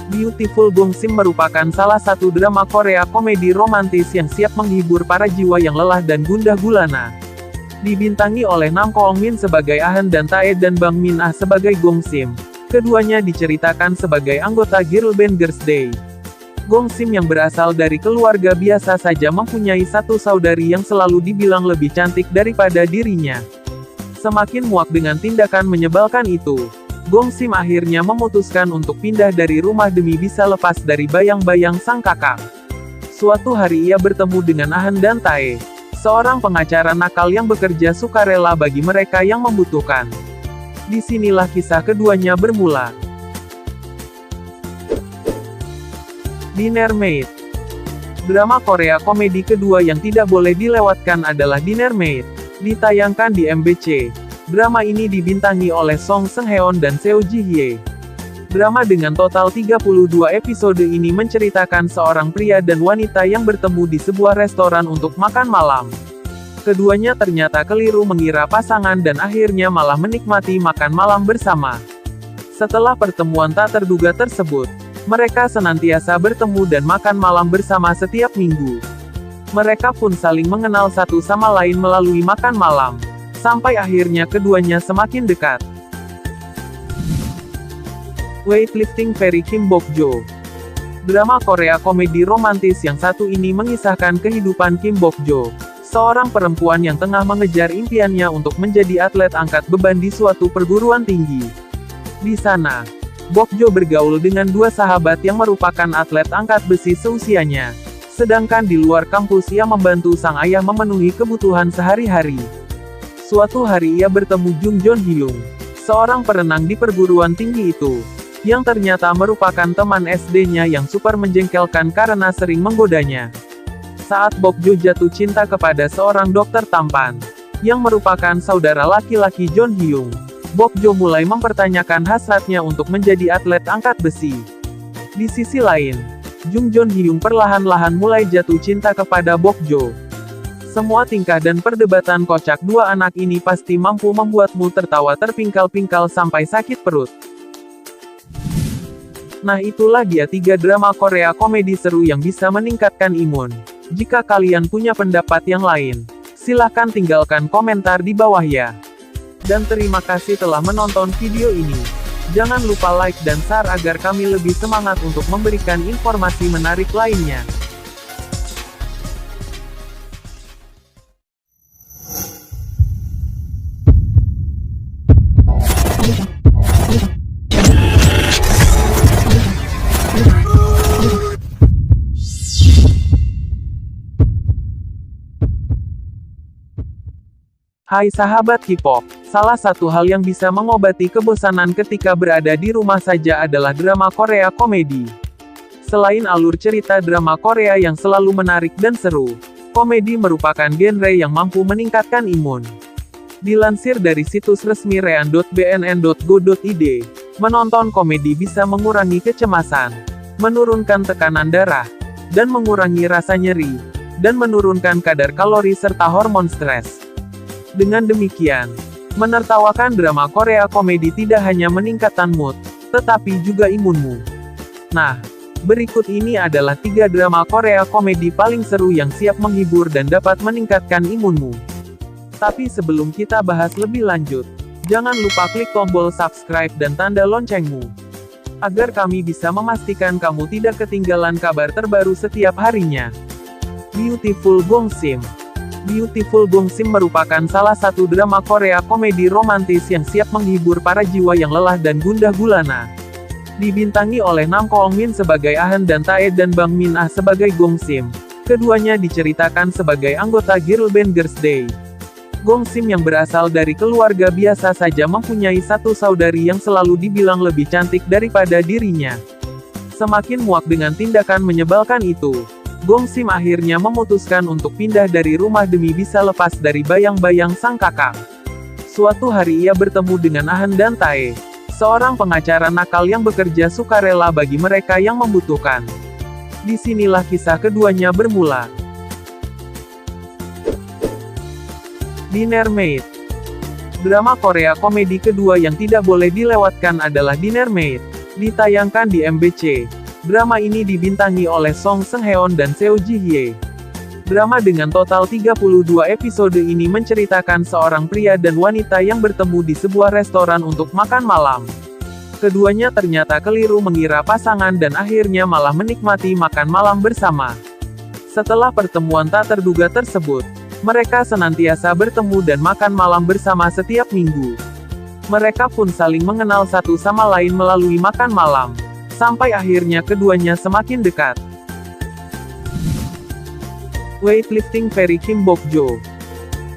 Beautiful Gong Sim merupakan salah satu drama Korea komedi romantis yang siap menghibur para jiwa yang lelah dan gundah gulana. Dibintangi oleh Nam Koong Min sebagai Ah-han dan Tae dan Bang Min-ah sebagai Gong Sim. Keduanya diceritakan sebagai anggota girl band Girls' Day. Gong Sim yang berasal dari keluarga biasa saja mempunyai satu saudari yang selalu dibilang lebih cantik daripada dirinya. Semakin muak dengan tindakan menyebalkan itu, Gong Sim akhirnya memutuskan untuk pindah dari rumah demi bisa lepas dari bayang-bayang sang kakak. Suatu hari ia bertemu dengan Ah-han dan Tae, seorang pengacara nakal yang bekerja sukarela bagi mereka yang membutuhkan. Disinilah kisah keduanya bermula. Dinner Maid. Drama Korea komedi kedua yang tidak boleh dilewatkan adalah Dinner Maid. Ditayangkan di MBC. Drama ini dibintangi oleh Song Seung-heon dan Seo Ji-hye. Drama dengan total 32 episode ini menceritakan seorang pria dan wanita yang bertemu di sebuah restoran untuk makan malam. Keduanya ternyata keliru mengira pasangan dan akhirnya malah menikmati makan malam bersama. Setelah pertemuan tak terduga tersebut, mereka senantiasa bertemu dan makan malam bersama setiap minggu. Mereka pun saling mengenal satu sama lain melalui makan malam. Sampai akhirnya keduanya semakin dekat. Weightlifting Fairy Kim Bok-jo. Drama Korea komedi romantis yang satu ini mengisahkan kehidupan Kim Bok-jo, seorang perempuan yang tengah mengejar impiannya untuk menjadi atlet angkat beban di suatu perguruan tinggi. Di sana, Bok-jo bergaul dengan dua sahabat yang merupakan atlet angkat besi seusianya. Sedangkan di luar kampus ia membantu sang ayah memenuhi kebutuhan sehari-hari. Suatu hari ia bertemu Jung Joon Hyung, seorang perenang di perguruan tinggi itu, yang ternyata merupakan teman SD-nya yang super menjengkelkan karena sering menggodanya. Saat Bok-jo jatuh cinta kepada seorang dokter tampan, yang merupakan saudara laki-laki Joon Hyung, Bok-jo mulai mempertanyakan hasratnya untuk menjadi atlet angkat besi. Di sisi lain, Jung Joon Hyung perlahan-lahan mulai jatuh cinta kepada Bok-jo. Semua tingkah dan perdebatan kocak dua anak ini pasti mampu membuatmu tertawa terpingkal-pingkal sampai sakit perut. Nah itulah dia 3 drama Korea komedi seru yang bisa meningkatkan imun. Jika kalian punya pendapat yang lain, silahkan tinggalkan komentar di bawah ya. Dan terima kasih telah menonton video ini. Jangan lupa like dan share agar kami lebih semangat untuk memberikan informasi menarik lainnya. Hai sahabat K-pop, salah satu hal yang bisa mengobati kebosanan ketika berada di rumah saja adalah drama Korea komedi. Selain alur cerita drama Korea yang selalu menarik dan seru, komedi merupakan genre yang mampu meningkatkan imun. Dilansir dari situs resmi rean.bnn.go.id, menonton komedi bisa mengurangi kecemasan, menurunkan tekanan darah, dan mengurangi rasa nyeri, dan menurunkan kadar kalori serta hormon stres. Dengan demikian, menertawakan drama Korea komedi tidak hanya meningkatkan mood, tetapi juga imunmu. Nah, berikut ini adalah 3 drama Korea komedi paling seru yang siap menghibur dan dapat meningkatkan imunmu. Tapi sebelum kita bahas lebih lanjut, jangan lupa klik tombol subscribe dan tanda loncengmu, agar kami bisa memastikan kamu tidak ketinggalan kabar terbaru setiap harinya. Beautiful Gongsim. Beautiful Gongsim merupakan salah satu drama Korea komedi romantis yang siap menghibur para jiwa yang lelah dan gundah gulana. Dibintangi oleh Nam Koong Min sebagai Ahan dan Tae dan Bang Min Ah sebagai Gongsim. Keduanya diceritakan sebagai anggota girl band Girls' Day. Gongsim yang berasal dari keluarga biasa saja mempunyai satu saudari yang selalu dibilang lebih cantik daripada dirinya. Semakin muak dengan tindakan menyebalkan itu, Gongsim akhirnya memutuskan untuk pindah dari rumah demi bisa lepas dari bayang-bayang sang kakak. Suatu hari ia bertemu dengan Ahan dan Tae, seorang pengacara nakal yang bekerja sukarela bagi mereka yang membutuhkan. Disinilah kisah keduanya bermula. Dinner Maid. Drama Korea komedi kedua yang tidak boleh dilewatkan adalah Dinner Maid. Ditayangkan di MBC. Drama ini dibintangi oleh Song Seung-heon dan Seo Ji-hye. Drama dengan total 32 episode ini menceritakan seorang pria dan wanita yang bertemu di sebuah restoran untuk makan malam. Keduanya ternyata keliru mengira pasangan dan akhirnya malah menikmati makan malam bersama. Setelah pertemuan tak terduga tersebut, mereka senantiasa bertemu dan makan malam bersama setiap minggu. Mereka pun saling mengenal satu sama lain melalui makan malam. Sampai akhirnya keduanya semakin dekat. Weightlifting Fairy Kim Bok-jo.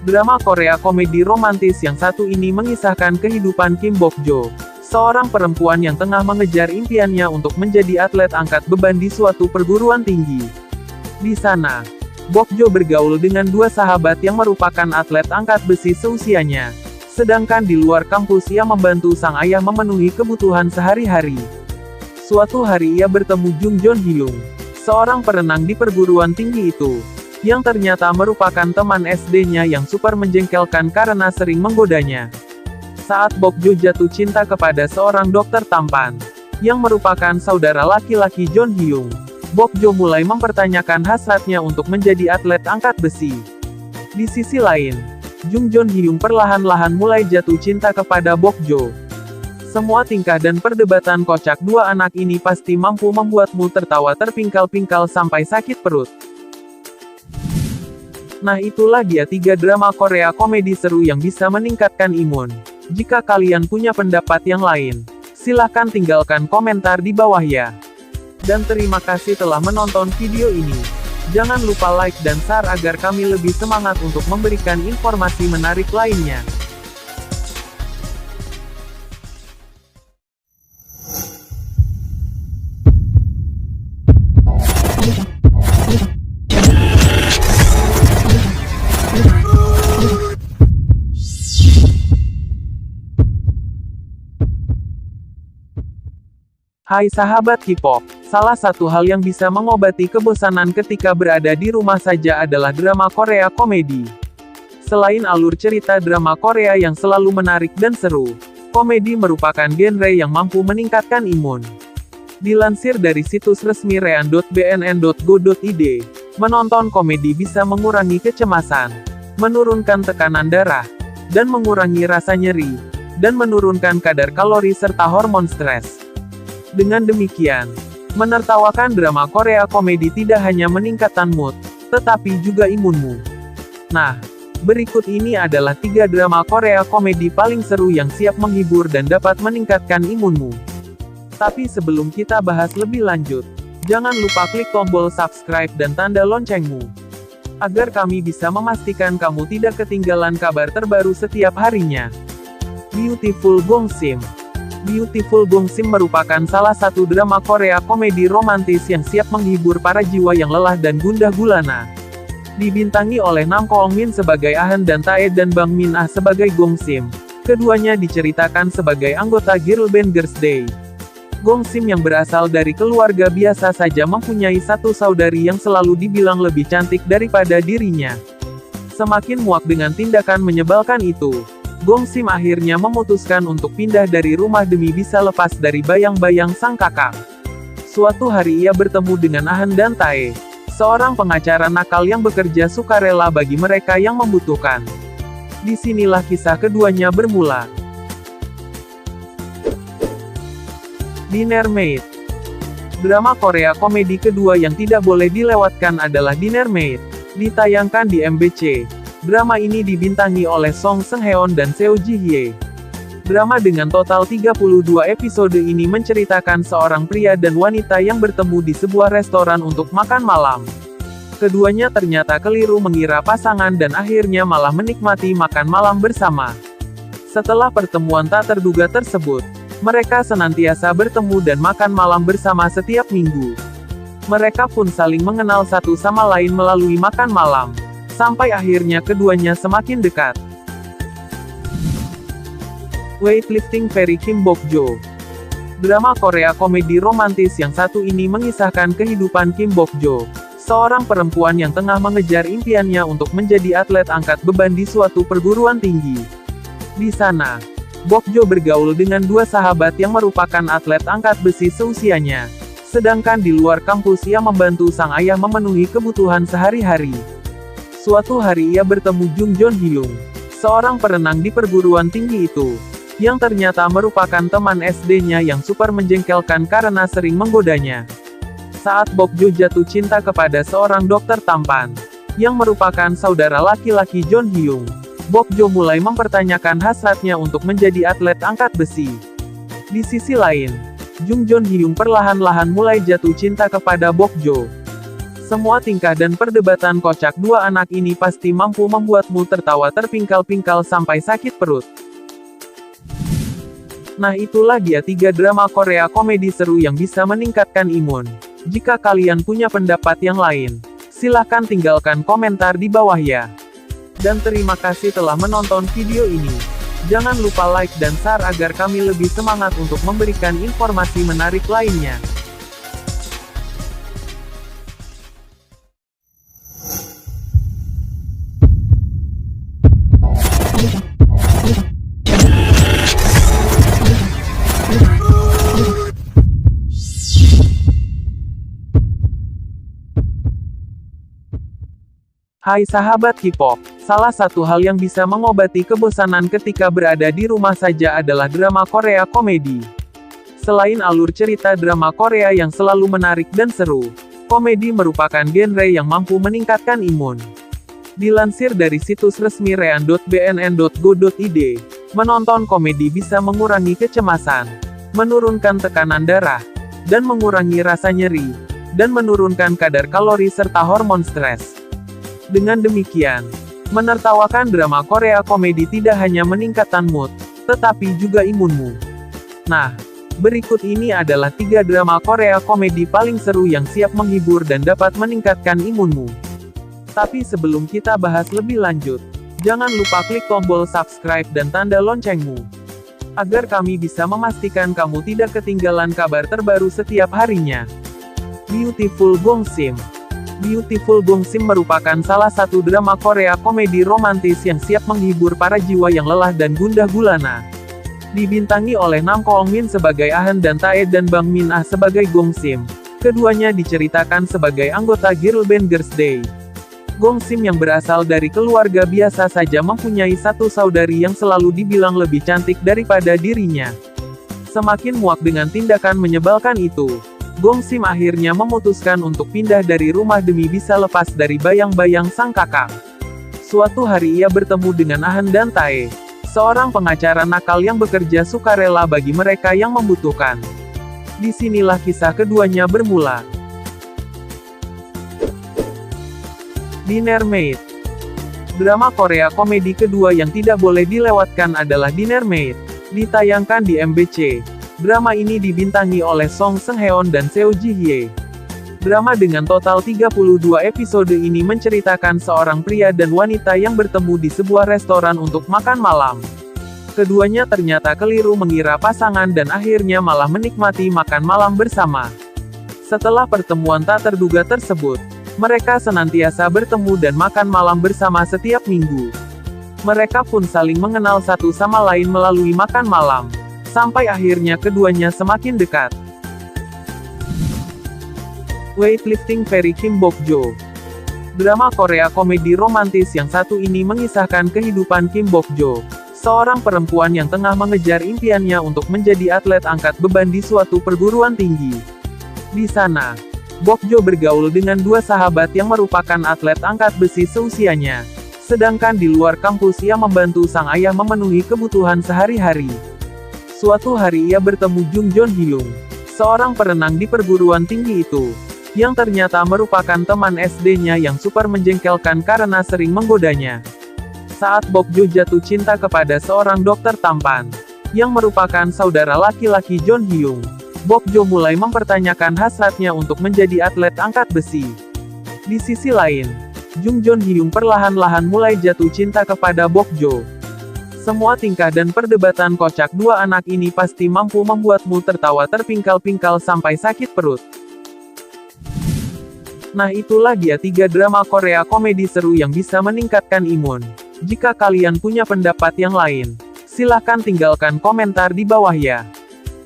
Drama Korea komedi romantis yang satu ini mengisahkan kehidupan Kim Bok-jo, seorang perempuan yang tengah mengejar impiannya untuk menjadi atlet angkat beban di suatu perguruan tinggi. Di sana, Bok-jo bergaul dengan dua sahabat yang merupakan atlet angkat besi seusianya. Sedangkan di luar kampus ia membantu sang ayah memenuhi kebutuhan sehari-hari. Suatu hari ia bertemu Jung Joon Hyung, seorang perenang di perguruan tinggi itu, yang ternyata merupakan teman SD-nya yang super menjengkelkan karena sering menggodanya. Saat Bok Jo jatuh cinta kepada seorang dokter tampan, yang merupakan saudara laki-laki Joon Hyung, Bok Jo mulai mempertanyakan hasratnya untuk menjadi atlet angkat besi. Di sisi lain, Jung Joon Hyung perlahan-lahan mulai jatuh cinta kepada Bok Jo. Semua tingkah dan perdebatan kocak dua anak ini pasti mampu membuatmu tertawa terpingkal-pingkal sampai sakit perut. Nah itulah dia 3 drama Korea komedi seru yang bisa meningkatkan imun. Jika kalian punya pendapat yang lain, silahkan tinggalkan komentar di bawah ya. Dan terima kasih telah menonton video ini. Jangan lupa like dan share agar kami lebih semangat untuk memberikan informasi menarik lainnya. Hai sahabat K-pop, salah satu hal yang bisa mengobati kebosanan ketika berada di rumah saja adalah drama Korea komedi. Selain alur cerita drama Korea yang selalu menarik dan seru, komedi merupakan genre yang mampu meningkatkan imun. Dilansir dari situs resmi rean.bnn.go.id, menonton komedi bisa mengurangi kecemasan, menurunkan tekanan darah, dan mengurangi rasa nyeri, dan menurunkan kadar kalori serta hormon stres. Dengan demikian, menertawakan drama Korea komedi tidak hanya meningkatkan mood, tetapi juga imunmu. Nah, berikut ini adalah 3 drama Korea komedi paling seru yang siap menghibur dan dapat meningkatkan imunmu. Tapi sebelum kita bahas lebih lanjut, jangan lupa klik tombol subscribe dan tanda loncengmu, agar kami bisa memastikan kamu tidak ketinggalan kabar terbaru setiap harinya. Beautiful Gongsim. Beautiful Gongsim merupakan salah satu drama Korea komedi romantis yang siap menghibur para jiwa yang lelah dan gundah gulana. Dibintangi oleh Nam Koong Min sebagai Ahan dan Tae dan Bang Min Ah sebagai Gongsim. Keduanya diceritakan sebagai anggota girl band Girls' Day. Gongsim yang berasal dari keluarga biasa saja mempunyai satu saudari yang selalu dibilang lebih cantik daripada dirinya. Semakin muak dengan tindakan menyebalkan itu, Gongsim akhirnya memutuskan untuk pindah dari rumah demi bisa lepas dari bayang-bayang sang kakak. Suatu hari ia bertemu dengan Ahan dan Tae, seorang pengacara nakal yang bekerja sukarela bagi mereka yang membutuhkan. Disinilah kisah keduanya bermula. Dinner Maid. Drama Korea komedi kedua yang tidak boleh dilewatkan adalah Dinner Maid. Ditayangkan di MBC. Drama ini dibintangi oleh Song Seung-heon dan Seo Ji-hye. Drama dengan total 32 episode ini menceritakan seorang pria dan wanita yang bertemu di sebuah restoran untuk makan malam. Keduanya ternyata keliru mengira pasangan dan akhirnya malah menikmati makan malam bersama. Setelah pertemuan tak terduga tersebut, mereka senantiasa bertemu dan makan malam bersama setiap minggu. Mereka pun saling mengenal satu sama lain melalui makan malam. Sampai akhirnya keduanya semakin dekat. Weightlifting Fairy Kim Bok Jo. Drama Korea komedi romantis yang satu ini mengisahkan kehidupan Kim Bok Jo, seorang perempuan yang tengah mengejar impiannya untuk menjadi atlet angkat beban di suatu perguruan tinggi. Di sana, Bok Jo bergaul dengan 2 sahabat yang merupakan atlet angkat besi seusianya. Sedangkan di luar kampus ia membantu sang ayah memenuhi kebutuhan sehari-hari. Suatu hari ia bertemu Jung Joon Hyung, seorang perenang di perguruan tinggi itu, yang ternyata merupakan teman SD-nya yang super menjengkelkan karena sering menggodanya. Saat Bok Jo jatuh cinta kepada seorang dokter tampan, yang merupakan saudara laki-laki Joon Hyung, Bok Jo mulai mempertanyakan hasratnya untuk menjadi atlet angkat besi. Di sisi lain, Jung Joon Hyung perlahan-lahan mulai jatuh cinta kepada Bok Jo. Semua tingkah dan perdebatan kocak dua anak ini pasti mampu membuatmu tertawa terpingkal-pingkal sampai sakit perut. Nah itulah dia 3 drama Korea komedi seru yang bisa meningkatkan imun. Jika kalian punya pendapat yang lain, silahkan tinggalkan komentar di bawah ya. Dan terima kasih telah menonton video ini. Jangan lupa like dan share agar kami lebih semangat untuk memberikan informasi menarik lainnya. Hai sahabat K-pop, salah satu hal yang bisa mengobati kebosanan ketika berada di rumah saja adalah drama Korea komedi. Selain alur cerita drama Korea yang selalu menarik dan seru, komedi merupakan genre yang mampu meningkatkan imun. Dilansir dari situs resmi rean.bnn.go.id, menonton komedi bisa mengurangi kecemasan, menurunkan tekanan darah, dan mengurangi rasa nyeri, dan menurunkan kadar kalori serta hormon stres. Dengan demikian, menertawakan drama Korea komedi tidak hanya meningkatkan mood, tetapi juga imunmu. Nah, berikut ini adalah 3 drama Korea komedi paling seru yang siap menghibur dan dapat meningkatkan imunmu. Tapi sebelum kita bahas lebih lanjut, jangan lupa klik tombol subscribe dan tanda loncengmu, agar kami bisa memastikan kamu tidak ketinggalan kabar terbaru setiap harinya. Beautiful Gongsim. Beautiful Gongsim merupakan salah satu drama Korea komedi romantis yang siap menghibur para jiwa yang lelah dan gundah gulana. Dibintangi oleh Nam Koong Min sebagai Ah-han dan Tae dan Bang Min-ah sebagai Gongsim. Keduanya diceritakan sebagai anggota girl band Girls' Day. Gongsim yang berasal dari keluarga biasa saja mempunyai satu saudari yang selalu dibilang lebih cantik daripada dirinya. Semakin muak dengan tindakan menyebalkan itu, Gongsim akhirnya memutuskan untuk pindah dari rumah demi bisa lepas dari bayang-bayang sang kakak. Suatu hari ia bertemu dengan Ah-han dan Tae, seorang pengacara nakal yang bekerja sukarela bagi mereka yang membutuhkan. Disinilah kisah keduanya bermula. Dinner Maid. Drama Korea komedi kedua yang tidak boleh dilewatkan adalah Dinner Maid. Ditayangkan di MBC. Drama ini dibintangi oleh Song Seung-heon dan Seo Ji-hye. Drama dengan total 32 episode ini menceritakan seorang pria dan wanita yang bertemu di sebuah restoran untuk makan malam. Keduanya ternyata keliru mengira pasangan dan akhirnya malah menikmati makan malam bersama. Setelah pertemuan tak terduga tersebut, mereka senantiasa bertemu dan makan malam bersama setiap minggu. Mereka pun saling mengenal satu sama lain melalui makan malam. Sampai akhirnya keduanya semakin dekat. Weightlifting Fairy Kim Bok-jo. Drama Korea komedi romantis yang satu ini mengisahkan kehidupan Kim Bok-jo, seorang perempuan yang tengah mengejar impiannya untuk menjadi atlet angkat beban di suatu perguruan tinggi. Di sana, Bok-jo bergaul dengan 2 sahabat yang merupakan atlet angkat besi seusianya. Sedangkan di luar kampus ia membantu sang ayah memenuhi kebutuhan sehari-hari. Suatu hari ia bertemu Jung Joon-hyung, seorang perenang di perguruan tinggi itu, yang ternyata merupakan teman SD-nya yang super menjengkelkan karena sering menggodanya. Saat Bok-jo jatuh cinta kepada seorang dokter tampan, yang merupakan saudara laki-laki Joon-hyung, Bok-jo mulai mempertanyakan hasratnya untuk menjadi atlet angkat besi. Di sisi lain, Jung Joon-hyung perlahan-lahan mulai jatuh cinta kepada Bok-jo. Semua tingkah dan perdebatan kocak 2 anak ini pasti mampu membuatmu tertawa terpingkal-pingkal sampai sakit perut. Nah itulah dia 3 drama Korea komedi seru yang bisa meningkatkan imun. Jika kalian punya pendapat yang lain, silahkan tinggalkan komentar di bawah ya.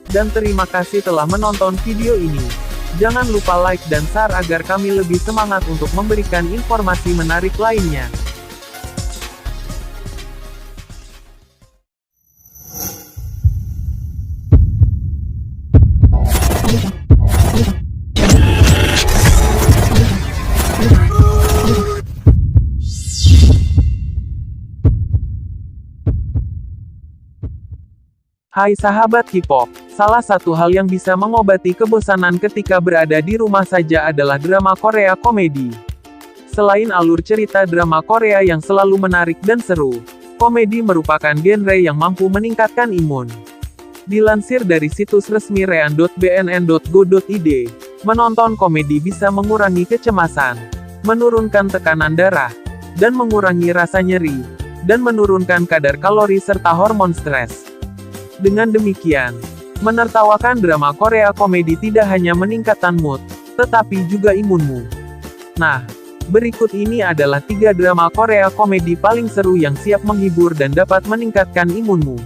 Dan terima kasih telah menonton video ini. Jangan lupa like dan share agar kami lebih semangat untuk memberikan informasi menarik lainnya. Hai sahabat K-pop, salah satu hal yang bisa mengobati kebosanan ketika berada di rumah saja adalah drama Korea komedi. Selain alur cerita drama Korea yang selalu menarik dan seru, komedi merupakan genre yang mampu meningkatkan imun. Dilansir dari situs resmi rean.bnn.go.id, menonton komedi bisa mengurangi kecemasan, menurunkan tekanan darah, dan mengurangi rasa nyeri, dan menurunkan kadar kalori serta hormon stres. Dengan demikian, menertawakan drama Korea komedi tidak hanya meningkatkan mood, tetapi juga imunmu. Nah, berikut ini adalah 3 drama Korea komedi paling seru yang siap menghibur dan dapat meningkatkan imunmu.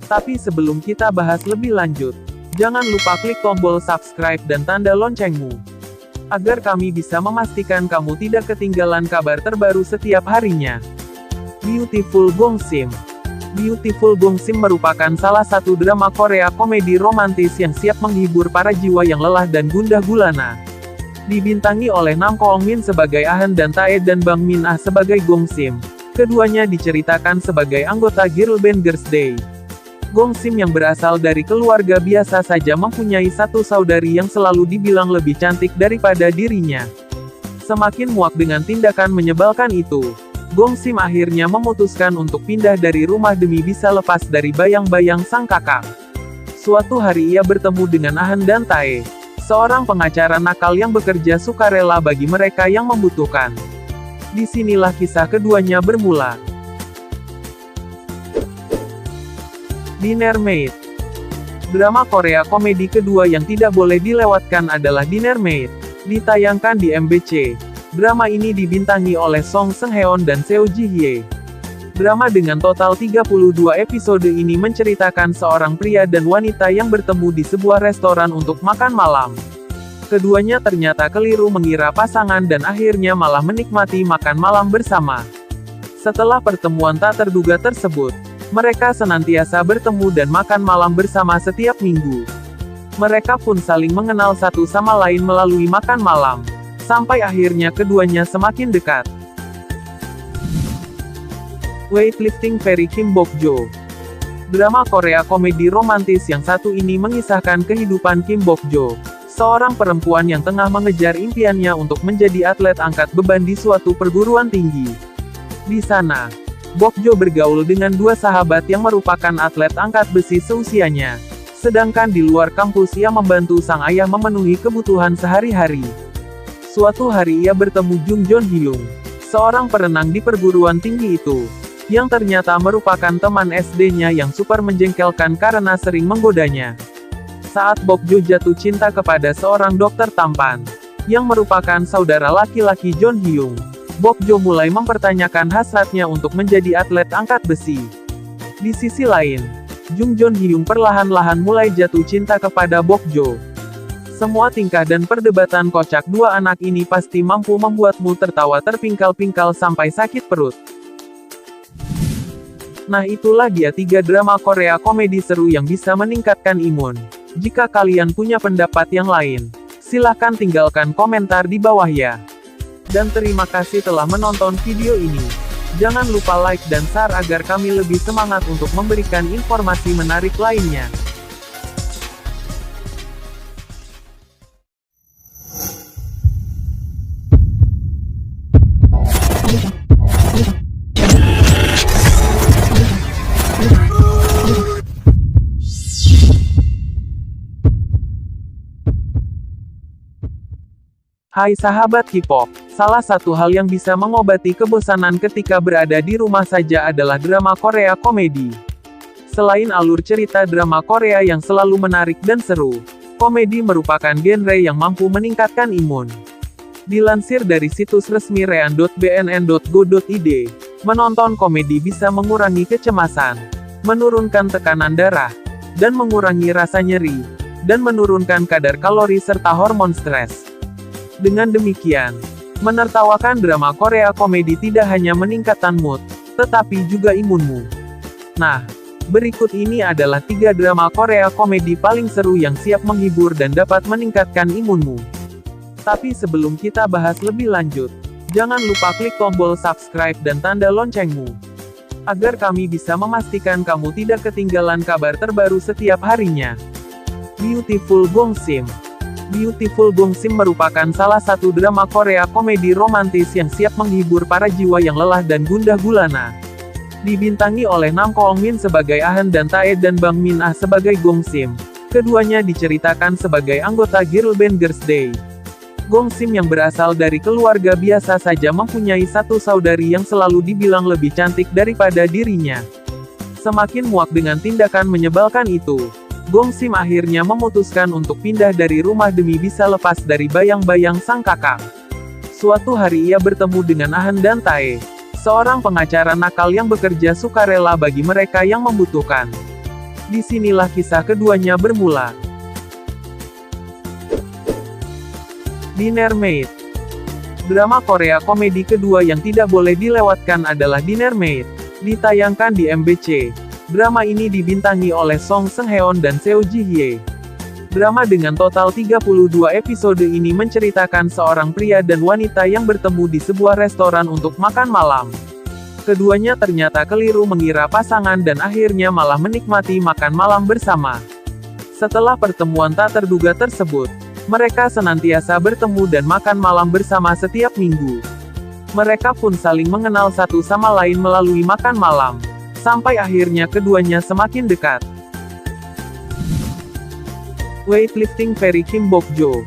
Tapi sebelum kita bahas lebih lanjut, jangan lupa klik tombol subscribe dan tanda loncengmu, agar kami bisa memastikan kamu tidak ketinggalan kabar terbaru setiap harinya. Beautiful Gongsim. Beautiful Gongsim merupakan salah satu drama Korea komedi romantis yang siap menghibur para jiwa yang lelah dan gundah gulana. Dibintangi oleh Nam Koong Min sebagai Ahan dan Tae dan Bang Min Ah sebagai Gongsim. Keduanya diceritakan sebagai anggota girl band Girls' Day. Gongsim yang berasal dari keluarga biasa saja mempunyai satu saudari yang selalu dibilang lebih cantik daripada dirinya. Semakin muak dengan tindakan menyebalkan itu, Gongsim akhirnya memutuskan untuk pindah dari rumah demi bisa lepas dari bayang-bayang sang kakak. Suatu hari ia bertemu dengan Ahan dan Tae, seorang pengacara nakal yang bekerja sukarela bagi mereka yang membutuhkan. Disinilah kisah keduanya bermula. Dinner Maid. Drama Korea komedi kedua yang tidak boleh dilewatkan adalah Dinner Maid. Ditayangkan di MBC. Drama ini dibintangi oleh Song Seung-heon dan Seo Ji-hye. Drama dengan total 32 episode ini menceritakan seorang pria dan wanita yang bertemu di sebuah restoran untuk makan malam. Keduanya ternyata keliru mengira pasangan dan akhirnya malah menikmati makan malam bersama. Setelah pertemuan tak terduga tersebut, mereka senantiasa bertemu dan makan malam bersama setiap minggu. Mereka pun saling mengenal satu sama lain melalui makan malam. Sampai akhirnya keduanya semakin dekat. Weightlifting Fairy Kim Bok-jo. Drama Korea komedi romantis yang satu ini mengisahkan kehidupan Kim Bok-jo, seorang perempuan yang tengah mengejar impiannya untuk menjadi atlet angkat beban di suatu perguruan tinggi. Di sana, Bok-jo bergaul dengan 2 sahabat yang merupakan atlet angkat besi seusianya. Sedangkan di luar kampus ia membantu sang ayah memenuhi kebutuhan sehari-hari. Suatu hari ia bertemu Jung Joon Hyung, seorang perenang di perguruan tinggi itu, yang ternyata merupakan teman SD-nya yang super menjengkelkan karena sering menggodanya. Saat Bok-jo jatuh cinta kepada seorang dokter tampan, yang merupakan saudara laki-laki Joon Hyung, Bok-jo mulai mempertanyakan hasratnya untuk menjadi atlet angkat besi. Di sisi lain, Jung Joon Hyung perlahan-lahan mulai jatuh cinta kepada Bok-jo. Semua tingkah dan perdebatan kocak 2 anak ini pasti mampu membuatmu tertawa terpingkal-pingkal sampai sakit perut. Nah itulah dia 3 drama Korea komedi seru yang bisa meningkatkan imun. Jika kalian punya pendapat yang lain, silahkan tinggalkan komentar di bawah ya. Dan terima kasih telah menonton video ini. Jangan lupa like dan share agar kami lebih semangat untuk memberikan informasi menarik lainnya. Hai sahabat K-pop, salah satu hal yang bisa mengobati kebosanan ketika berada di rumah saja adalah drama Korea komedi. Selain alur cerita drama Korea yang selalu menarik dan seru, komedi merupakan genre yang mampu meningkatkan imun. Dilansir dari situs resmi rean.bnn.go.id, menonton komedi bisa mengurangi kecemasan, menurunkan tekanan darah, dan mengurangi rasa nyeri, dan menurunkan kadar kalori serta hormon stres. Dengan demikian, menertawakan drama Korea komedi tidak hanya meningkatkan mood, tetapi juga imunmu. Nah, berikut ini adalah 3 drama Korea komedi paling seru yang siap menghibur dan dapat meningkatkan imunmu. Tapi sebelum kita bahas lebih lanjut, jangan lupa klik tombol subscribe dan tanda loncengmu, agar kami bisa memastikan kamu tidak ketinggalan kabar terbaru setiap harinya. Beautiful Gongsim. Beautiful Gongsim merupakan salah satu drama Korea komedi romantis yang siap menghibur para jiwa yang lelah dan gundah gulana. Dibintangi oleh Nam Koong Min sebagai Ahan dan Tae dan Bang Min Ah sebagai Gongsim. Keduanya diceritakan sebagai anggota girl band Girls' Day. Gong Sim yang berasal dari keluarga biasa saja mempunyai satu saudari yang selalu dibilang lebih cantik daripada dirinya. Semakin muak dengan tindakan menyebalkan itu, Gong Sim akhirnya memutuskan untuk pindah dari rumah demi bisa lepas dari bayang-bayang sang kakak. Suatu hari ia bertemu dengan Ah Han dan Tae, seorang pengacara nakal yang bekerja sukarela bagi mereka yang membutuhkan. Disinilah kisah keduanya bermula. Dinner Maid. Drama Korea komedi kedua yang tidak boleh dilewatkan adalah Dinner Maid. Ditayangkan di MBC. Drama ini dibintangi oleh Song Seung-heon dan Seo Ji-hye. Drama dengan total 32 episode ini menceritakan seorang pria dan wanita yang bertemu di sebuah restoran untuk makan malam. Keduanya ternyata keliru mengira pasangan dan akhirnya malah menikmati makan malam bersama. Setelah pertemuan tak terduga tersebut, mereka senantiasa bertemu dan makan malam bersama setiap minggu. Mereka pun saling mengenal satu sama lain melalui makan malam. Sampai akhirnya keduanya semakin dekat. Weightlifting Fairy Kim Bok-jo.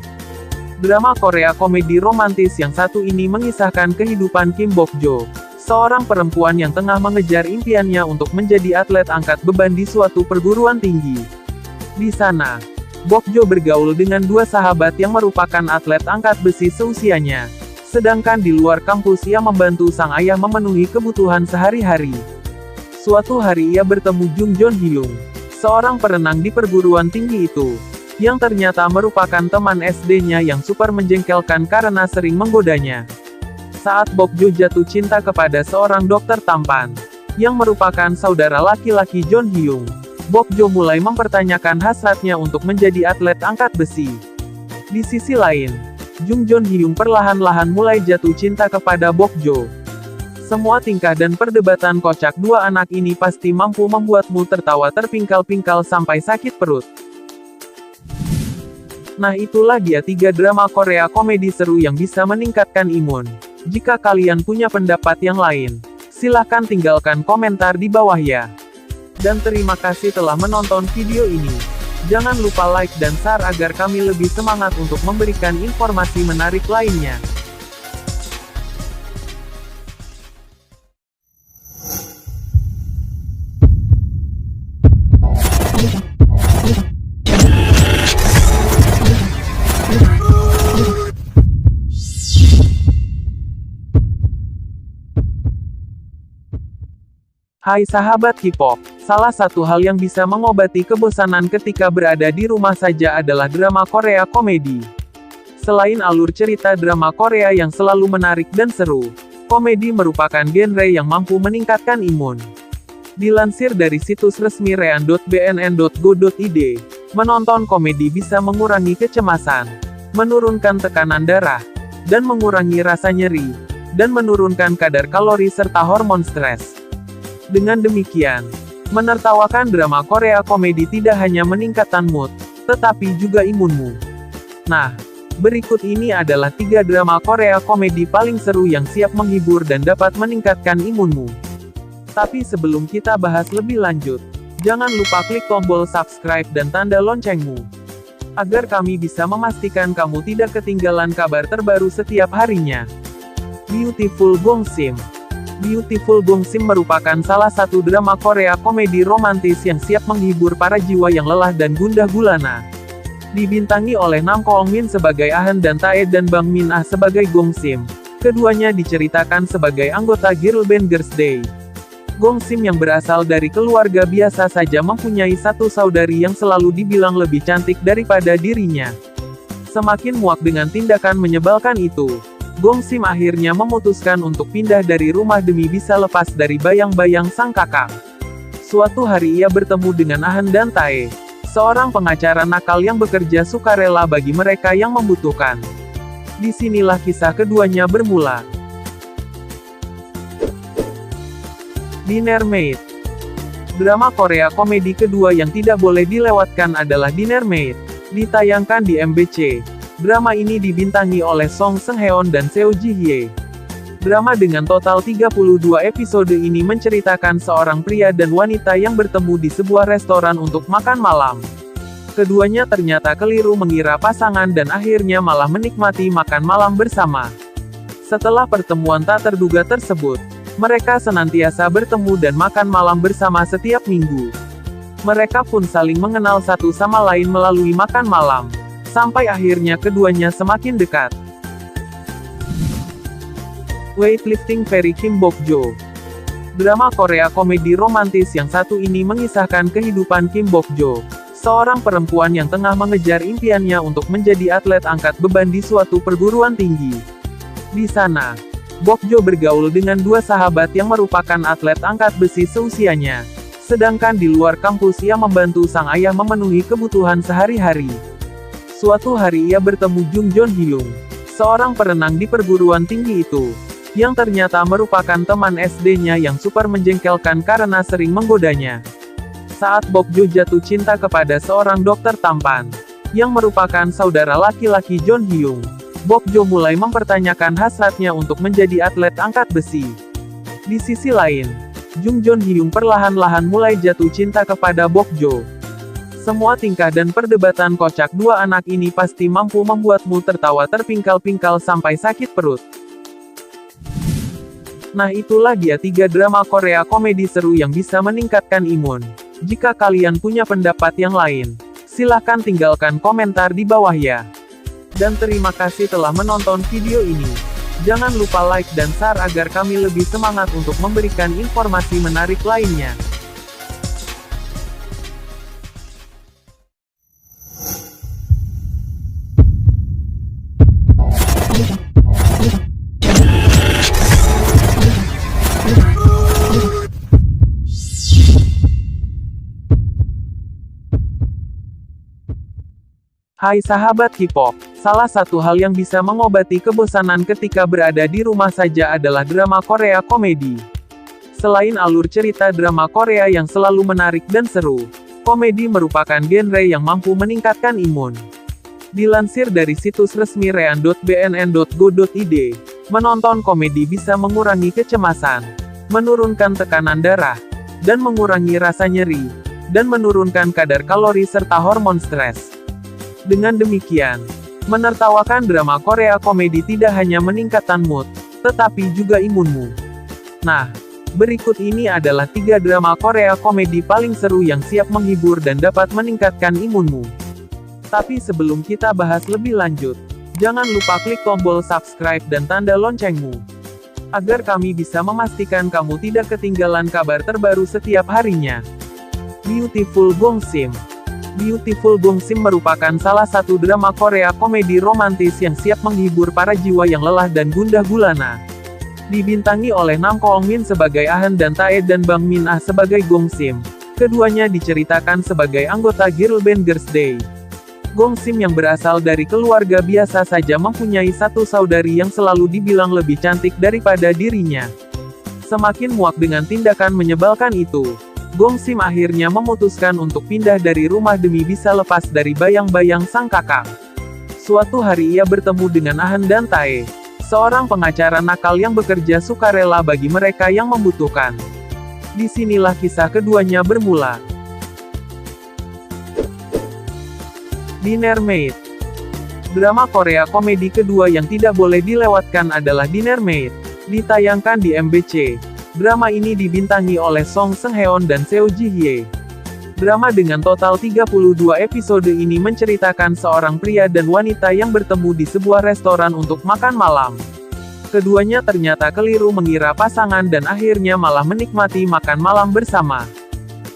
Drama Korea komedi romantis yang satu ini mengisahkan kehidupan Kim Bok-jo, seorang perempuan yang tengah mengejar impiannya untuk menjadi atlet angkat beban di suatu perguruan tinggi. Di sana, Bok-jo bergaul dengan dua sahabat yang merupakan atlet angkat besi seusianya. Sedangkan di luar kampus ia membantu sang ayah memenuhi kebutuhan sehari-hari. Suatu hari ia bertemu Jung Joon Hyung, seorang perenang di perguruan tinggi itu, yang ternyata merupakan teman SD-nya yang super menjengkelkan karena sering menggodanya. Saat Bok-jo jatuh cinta kepada seorang dokter tampan, yang merupakan saudara laki-laki Joon Hyung, Bok-jo mulai mempertanyakan hasratnya untuk menjadi atlet angkat besi. Di sisi lain, Jung Joon Hyung perlahan-lahan mulai jatuh cinta kepada Bok-jo. Semua tingkah dan perdebatan kocak dua anak ini pasti mampu membuatmu tertawa terpingkal-pingkal sampai sakit perut. Nah itulah dia 3 drama Korea komedi seru yang bisa meningkatkan imun. Jika kalian punya pendapat yang lain, silahkan tinggalkan komentar di bawah ya. Dan terima kasih telah menonton video ini. Jangan lupa like dan share agar kami lebih semangat untuk memberikan informasi menarik lainnya. Hai sahabat K-pop, salah satu hal yang bisa mengobati kebosanan ketika berada di rumah saja adalah drama Korea komedi. Selain alur cerita drama Korea yang selalu menarik dan seru, komedi merupakan genre yang mampu meningkatkan imun. Dilansir dari situs resmi rean.bnn.go.id, menonton komedi bisa mengurangi kecemasan, menurunkan tekanan darah, dan mengurangi rasa nyeri, dan menurunkan kadar kalori serta hormon stres. Dengan demikian, menertawakan drama Korea komedi tidak hanya meningkatkan mood, tetapi juga imunmu. Nah, berikut ini adalah 3 drama Korea komedi paling seru yang siap menghibur dan dapat meningkatkan imunmu. Tapi sebelum kita bahas lebih lanjut, jangan lupa klik tombol subscribe dan tanda loncengmu, agar kami bisa memastikan kamu tidak ketinggalan kabar terbaru setiap harinya. Beautiful Gong Sim. Beautiful Gong Sim merupakan salah satu drama Korea komedi romantis yang siap menghibur para jiwa yang lelah dan gundah gulana. Dibintangi oleh Nam Koong Min sebagai Ah Han dan Tae dan Bang Min Ah sebagai Gong Sim. Keduanya diceritakan sebagai anggota girl band Girls Day. Gong Sim yang berasal dari keluarga biasa saja mempunyai satu saudari yang selalu dibilang lebih cantik daripada dirinya. Semakin muak dengan tindakan menyebalkan itu, Gong Sim akhirnya memutuskan untuk pindah dari rumah demi bisa lepas dari bayang-bayang sang kakak. Suatu hari ia bertemu dengan Ah Han dan Tae, seorang pengacara nakal yang bekerja sukarela bagi mereka yang membutuhkan. Disinilah kisah keduanya bermula. Dinner Maid. Drama Korea komedi kedua yang tidak boleh dilewatkan adalah Dinner Maid. Ditayangkan di MBC. Drama ini dibintangi oleh Song Seung-heon dan Seo Ji-hye. Drama dengan total 32 episode ini menceritakan seorang pria dan wanita yang bertemu di sebuah restoran untuk makan malam. Keduanya ternyata keliru mengira pasangan dan akhirnya malah menikmati makan malam bersama. Setelah pertemuan tak terduga tersebut, mereka senantiasa bertemu dan makan malam bersama setiap minggu. Mereka pun saling mengenal satu sama lain melalui makan malam, sampai akhirnya keduanya semakin dekat. Weightlifting Fairy Kim Bok-jo. Drama Korea komedi romantis yang satu ini mengisahkan kehidupan Kim Bok-jo, seorang perempuan yang tengah mengejar impiannya untuk menjadi atlet angkat beban di suatu perguruan tinggi. Di sana, Bok-jo bergaul dengan dua sahabat yang merupakan atlet angkat besi seusianya. Sedangkan di luar kampus ia membantu sang ayah memenuhi kebutuhan sehari-hari. Suatu hari ia bertemu Jung Joon Hyung, seorang perenang di perguruan tinggi itu, yang ternyata merupakan teman SD-nya yang super menjengkelkan karena sering menggodanya. Saat Bok-jo jatuh cinta kepada seorang dokter tampan, yang merupakan saudara laki-laki Joon Hyung, Bok-jo mulai mempertanyakan hasratnya untuk menjadi atlet angkat besi. Di sisi lain, Jung Joon Hyung perlahan-lahan mulai jatuh cinta kepada Bok-jo. Semua tingkah dan perdebatan kocak dua anak ini pasti mampu membuatmu tertawa terpingkal-pingkal sampai sakit perut. Nah itulah dia 3 drama Korea komedi seru yang bisa meningkatkan imun. Jika kalian punya pendapat yang lain, silahkan tinggalkan komentar di bawah ya. Dan terima kasih telah menonton video ini. Jangan lupa like dan share agar kami lebih semangat untuk memberikan informasi menarik lainnya. Hai sahabat K-pop, salah satu hal yang bisa mengobati kebosanan ketika berada di rumah saja adalah drama Korea komedi. Selain alur cerita drama Korea yang selalu menarik dan seru, komedi merupakan genre yang mampu meningkatkan imun. Dilansir dari situs resmi rean.bnn.go.id, menonton komedi bisa mengurangi kecemasan, menurunkan tekanan darah, dan mengurangi rasa nyeri, dan menurunkan kadar kalori serta hormon stres. Dengan demikian, menertawakan drama Korea komedi tidak hanya meningkatkan mood, tetapi juga imunmu. Nah, berikut ini adalah 3 drama Korea komedi paling seru yang siap menghibur dan dapat meningkatkan imunmu. Tapi sebelum kita bahas lebih lanjut, jangan lupa klik tombol subscribe dan tanda loncengmu, agar kami bisa memastikan kamu tidak ketinggalan kabar terbaru setiap harinya. Beautiful Gongsim. Beautiful Gongsim merupakan salah satu drama Korea komedi romantis yang siap menghibur para jiwa yang lelah dan gundah gulana. Dibintangi oleh Nam Koong Min sebagai Ahan dan Tae dan Bang Min Ah sebagai Gongsim. Keduanya diceritakan sebagai anggota girl band Girls' Day. Gongsim yang berasal dari keluarga biasa saja mempunyai satu saudari yang selalu dibilang lebih cantik daripada dirinya. Semakin muak dengan tindakan menyebalkan itu, Gongsim akhirnya memutuskan untuk pindah dari rumah demi bisa lepas dari bayang-bayang sang kakak. Suatu hari ia bertemu dengan Ahan dan Tae, seorang pengacara nakal yang bekerja sukarela bagi mereka yang membutuhkan. Disinilah kisah keduanya bermula. Dinner Maid. Drama Korea komedi kedua yang tidak boleh dilewatkan adalah Dinner Maid. Ditayangkan di MBC. Drama ini dibintangi oleh Song Seung-heon dan Seo Ji-hye. Drama dengan total 32 episode ini menceritakan seorang pria dan wanita yang bertemu di sebuah restoran untuk makan malam. Keduanya ternyata keliru mengira pasangan dan akhirnya malah menikmati makan malam bersama.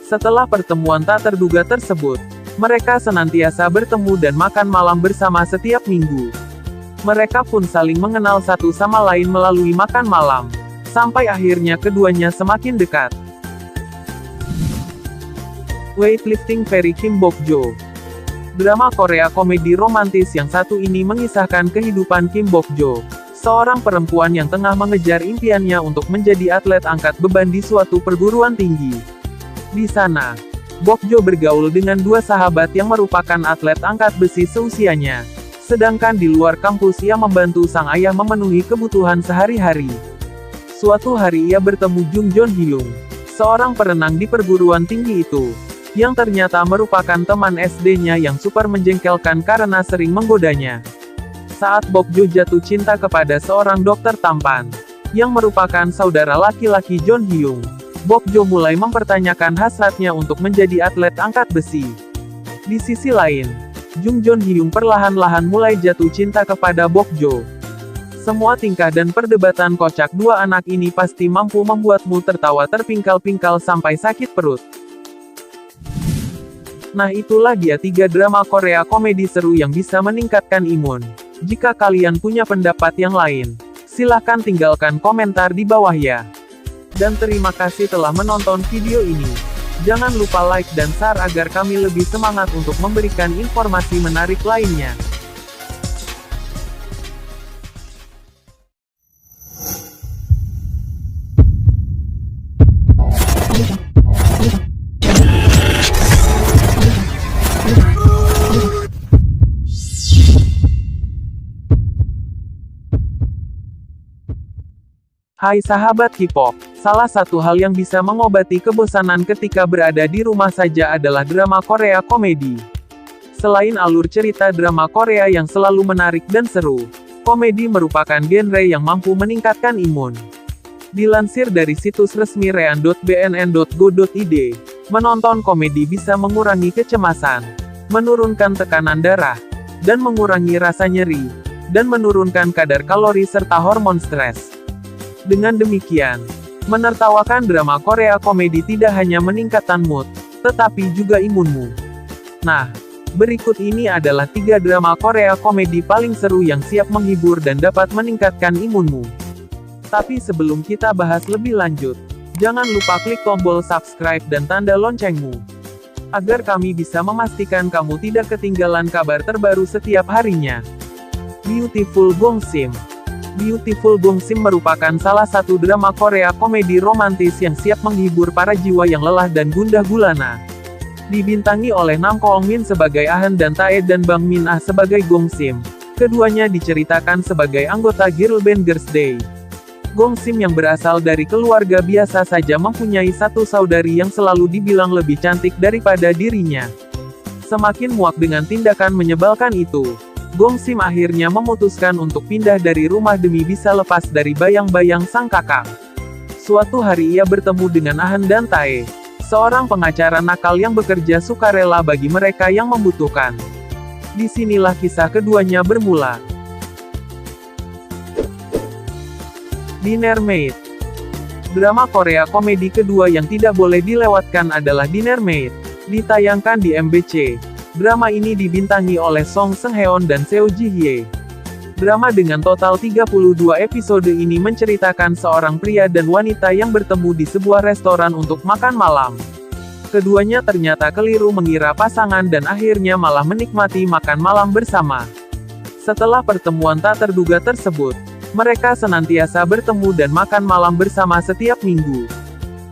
Setelah pertemuan tak terduga tersebut, mereka senantiasa bertemu dan makan malam bersama setiap minggu. Mereka pun saling mengenal satu sama lain melalui makan malam, sampai akhirnya keduanya semakin dekat. Weightlifting Fairy Kim Bok-jo. Drama Korea komedi romantis yang satu ini mengisahkan kehidupan Kim Bok-jo, seorang perempuan yang tengah mengejar impiannya untuk menjadi atlet angkat beban di suatu perguruan tinggi. Di sana, Bok-jo bergaul dengan dua sahabat yang merupakan atlet angkat besi seusianya. Sedangkan di luar kampus ia membantu sang ayah memenuhi kebutuhan sehari-hari. Suatu hari ia bertemu Jung Joon Hyung, seorang perenang di perguruan tinggi itu, yang ternyata merupakan teman SD-nya yang super menjengkelkan karena sering menggodanya. Saat Bokjo jatuh cinta kepada seorang dokter tampan, yang merupakan saudara laki-laki John Hyung, Bokjo mulai mempertanyakan hasratnya untuk menjadi atlet angkat besi. Di sisi lain, Jung John Hyung perlahan-lahan mulai jatuh cinta kepada Bokjo. Semua tingkah dan perdebatan kocak dua anak ini pasti mampu membuatmu tertawa terpingkal-pingkal sampai sakit perut. Nah itulah dia 3 drama Korea komedi seru yang bisa meningkatkan imun. Jika kalian punya pendapat yang lain, silahkan tinggalkan komentar di bawah ya. Dan terima kasih telah menonton video ini. Jangan lupa like dan share agar kami lebih semangat untuk memberikan informasi menarik lainnya. Hai sahabat K-pop, salah satu hal yang bisa mengobati kebosanan ketika berada di rumah saja adalah drama Korea komedi. Selain alur cerita drama Korea yang selalu menarik dan seru, komedi merupakan genre yang mampu meningkatkan imun. Dilansir dari situs resmi rean.bnn.go.id, menonton komedi bisa mengurangi kecemasan, menurunkan tekanan darah, dan mengurangi rasa nyeri, dan menurunkan kadar kalori serta hormon stres. Dengan demikian, menertawakan drama Korea komedi tidak hanya meningkatkan mood, tetapi juga imunmu. Nah, berikut ini adalah 3 drama Korea komedi paling seru yang siap menghibur dan dapat meningkatkan imunmu. Tapi sebelum kita bahas lebih lanjut, jangan lupa klik tombol subscribe dan tanda loncengmu, agar kami bisa memastikan kamu tidak ketinggalan kabar terbaru setiap harinya. Beautiful Gongsim. Beautiful Gongsim merupakan salah satu drama Korea komedi romantis yang siap menghibur para jiwa yang lelah dan gundah gulana. Dibintangi oleh Nam Koong Min sebagai Ah-han dan Tae dan Bang Min-ah sebagai Gongsim. Keduanya diceritakan sebagai anggota girl band Girls' Day. Gongsim yang berasal dari keluarga biasa saja mempunyai satu saudari yang selalu dibilang lebih cantik daripada dirinya. Semakin muak dengan tindakan menyebalkan itu, Gongsim akhirnya memutuskan untuk pindah dari rumah demi bisa lepas dari bayang-bayang sang kakak. Suatu hari ia bertemu dengan Ah-han dan Tae, seorang pengacara nakal yang bekerja sukarela bagi mereka yang membutuhkan. Disinilah kisah keduanya bermula. Dinner Maid. Drama Korea komedi kedua yang tidak boleh dilewatkan adalah Dinner Maid. Ditayangkan di MBC. Drama ini dibintangi oleh Song Seung-heon dan Seo Ji-hye. Drama dengan total 32 episode ini menceritakan seorang pria dan wanita yang bertemu di sebuah restoran untuk makan malam. Keduanya ternyata keliru mengira pasangan dan akhirnya malah menikmati makan malam bersama. Setelah pertemuan tak terduga tersebut, mereka senantiasa bertemu dan makan malam bersama setiap minggu.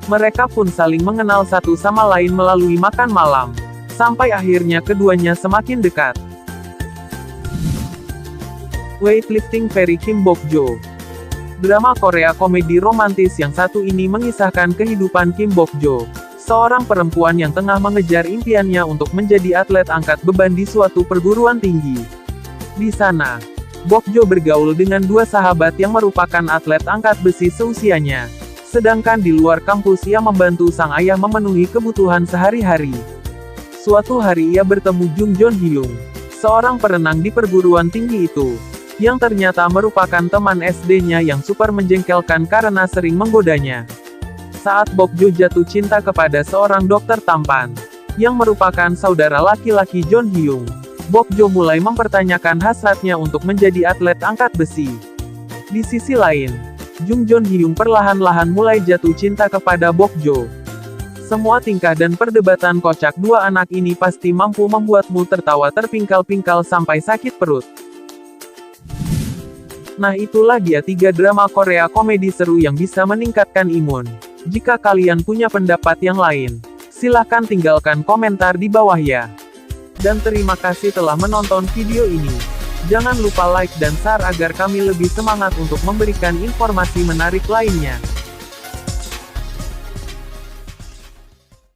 Mereka pun saling mengenal satu sama lain melalui makan malam. Sampai akhirnya keduanya semakin dekat. Weightlifting Fairy Kim Bokjo. Drama Korea komedi romantis yang satu ini mengisahkan kehidupan Kim Bokjo, seorang perempuan yang tengah mengejar impiannya untuk menjadi atlet angkat beban di suatu perguruan tinggi. Di sana, Bokjo bergaul dengan 2 sahabat yang merupakan atlet angkat besi seusianya. Sedangkan di luar kampus ia membantu sang ayah memenuhi kebutuhan sehari-hari. Suatu hari ia bertemu Jung John Hyung, seorang perenang di perguruan tinggi itu, yang ternyata merupakan teman SD-nya yang super menjengkelkan karena sering menggodanya. Saat Bokjo jatuh cinta kepada seorang dokter tampan, yang merupakan saudara laki-laki John Hyung, Bokjo mulai mempertanyakan hasratnya untuk menjadi atlet angkat besi. Di sisi lain, Jung John Hyung perlahan-lahan mulai jatuh cinta kepada Bokjo. Semua tingkah dan perdebatan kocak dua anak ini pasti mampu membuatmu tertawa terpingkal-pingkal sampai sakit perut. Nah itulah dia 3 drama Korea komedi seru yang bisa meningkatkan imun. Jika kalian punya pendapat yang lain, silahkan tinggalkan komentar di bawah ya. Dan terima kasih telah menonton video ini. Jangan lupa like dan share agar kami lebih semangat untuk memberikan informasi menarik lainnya.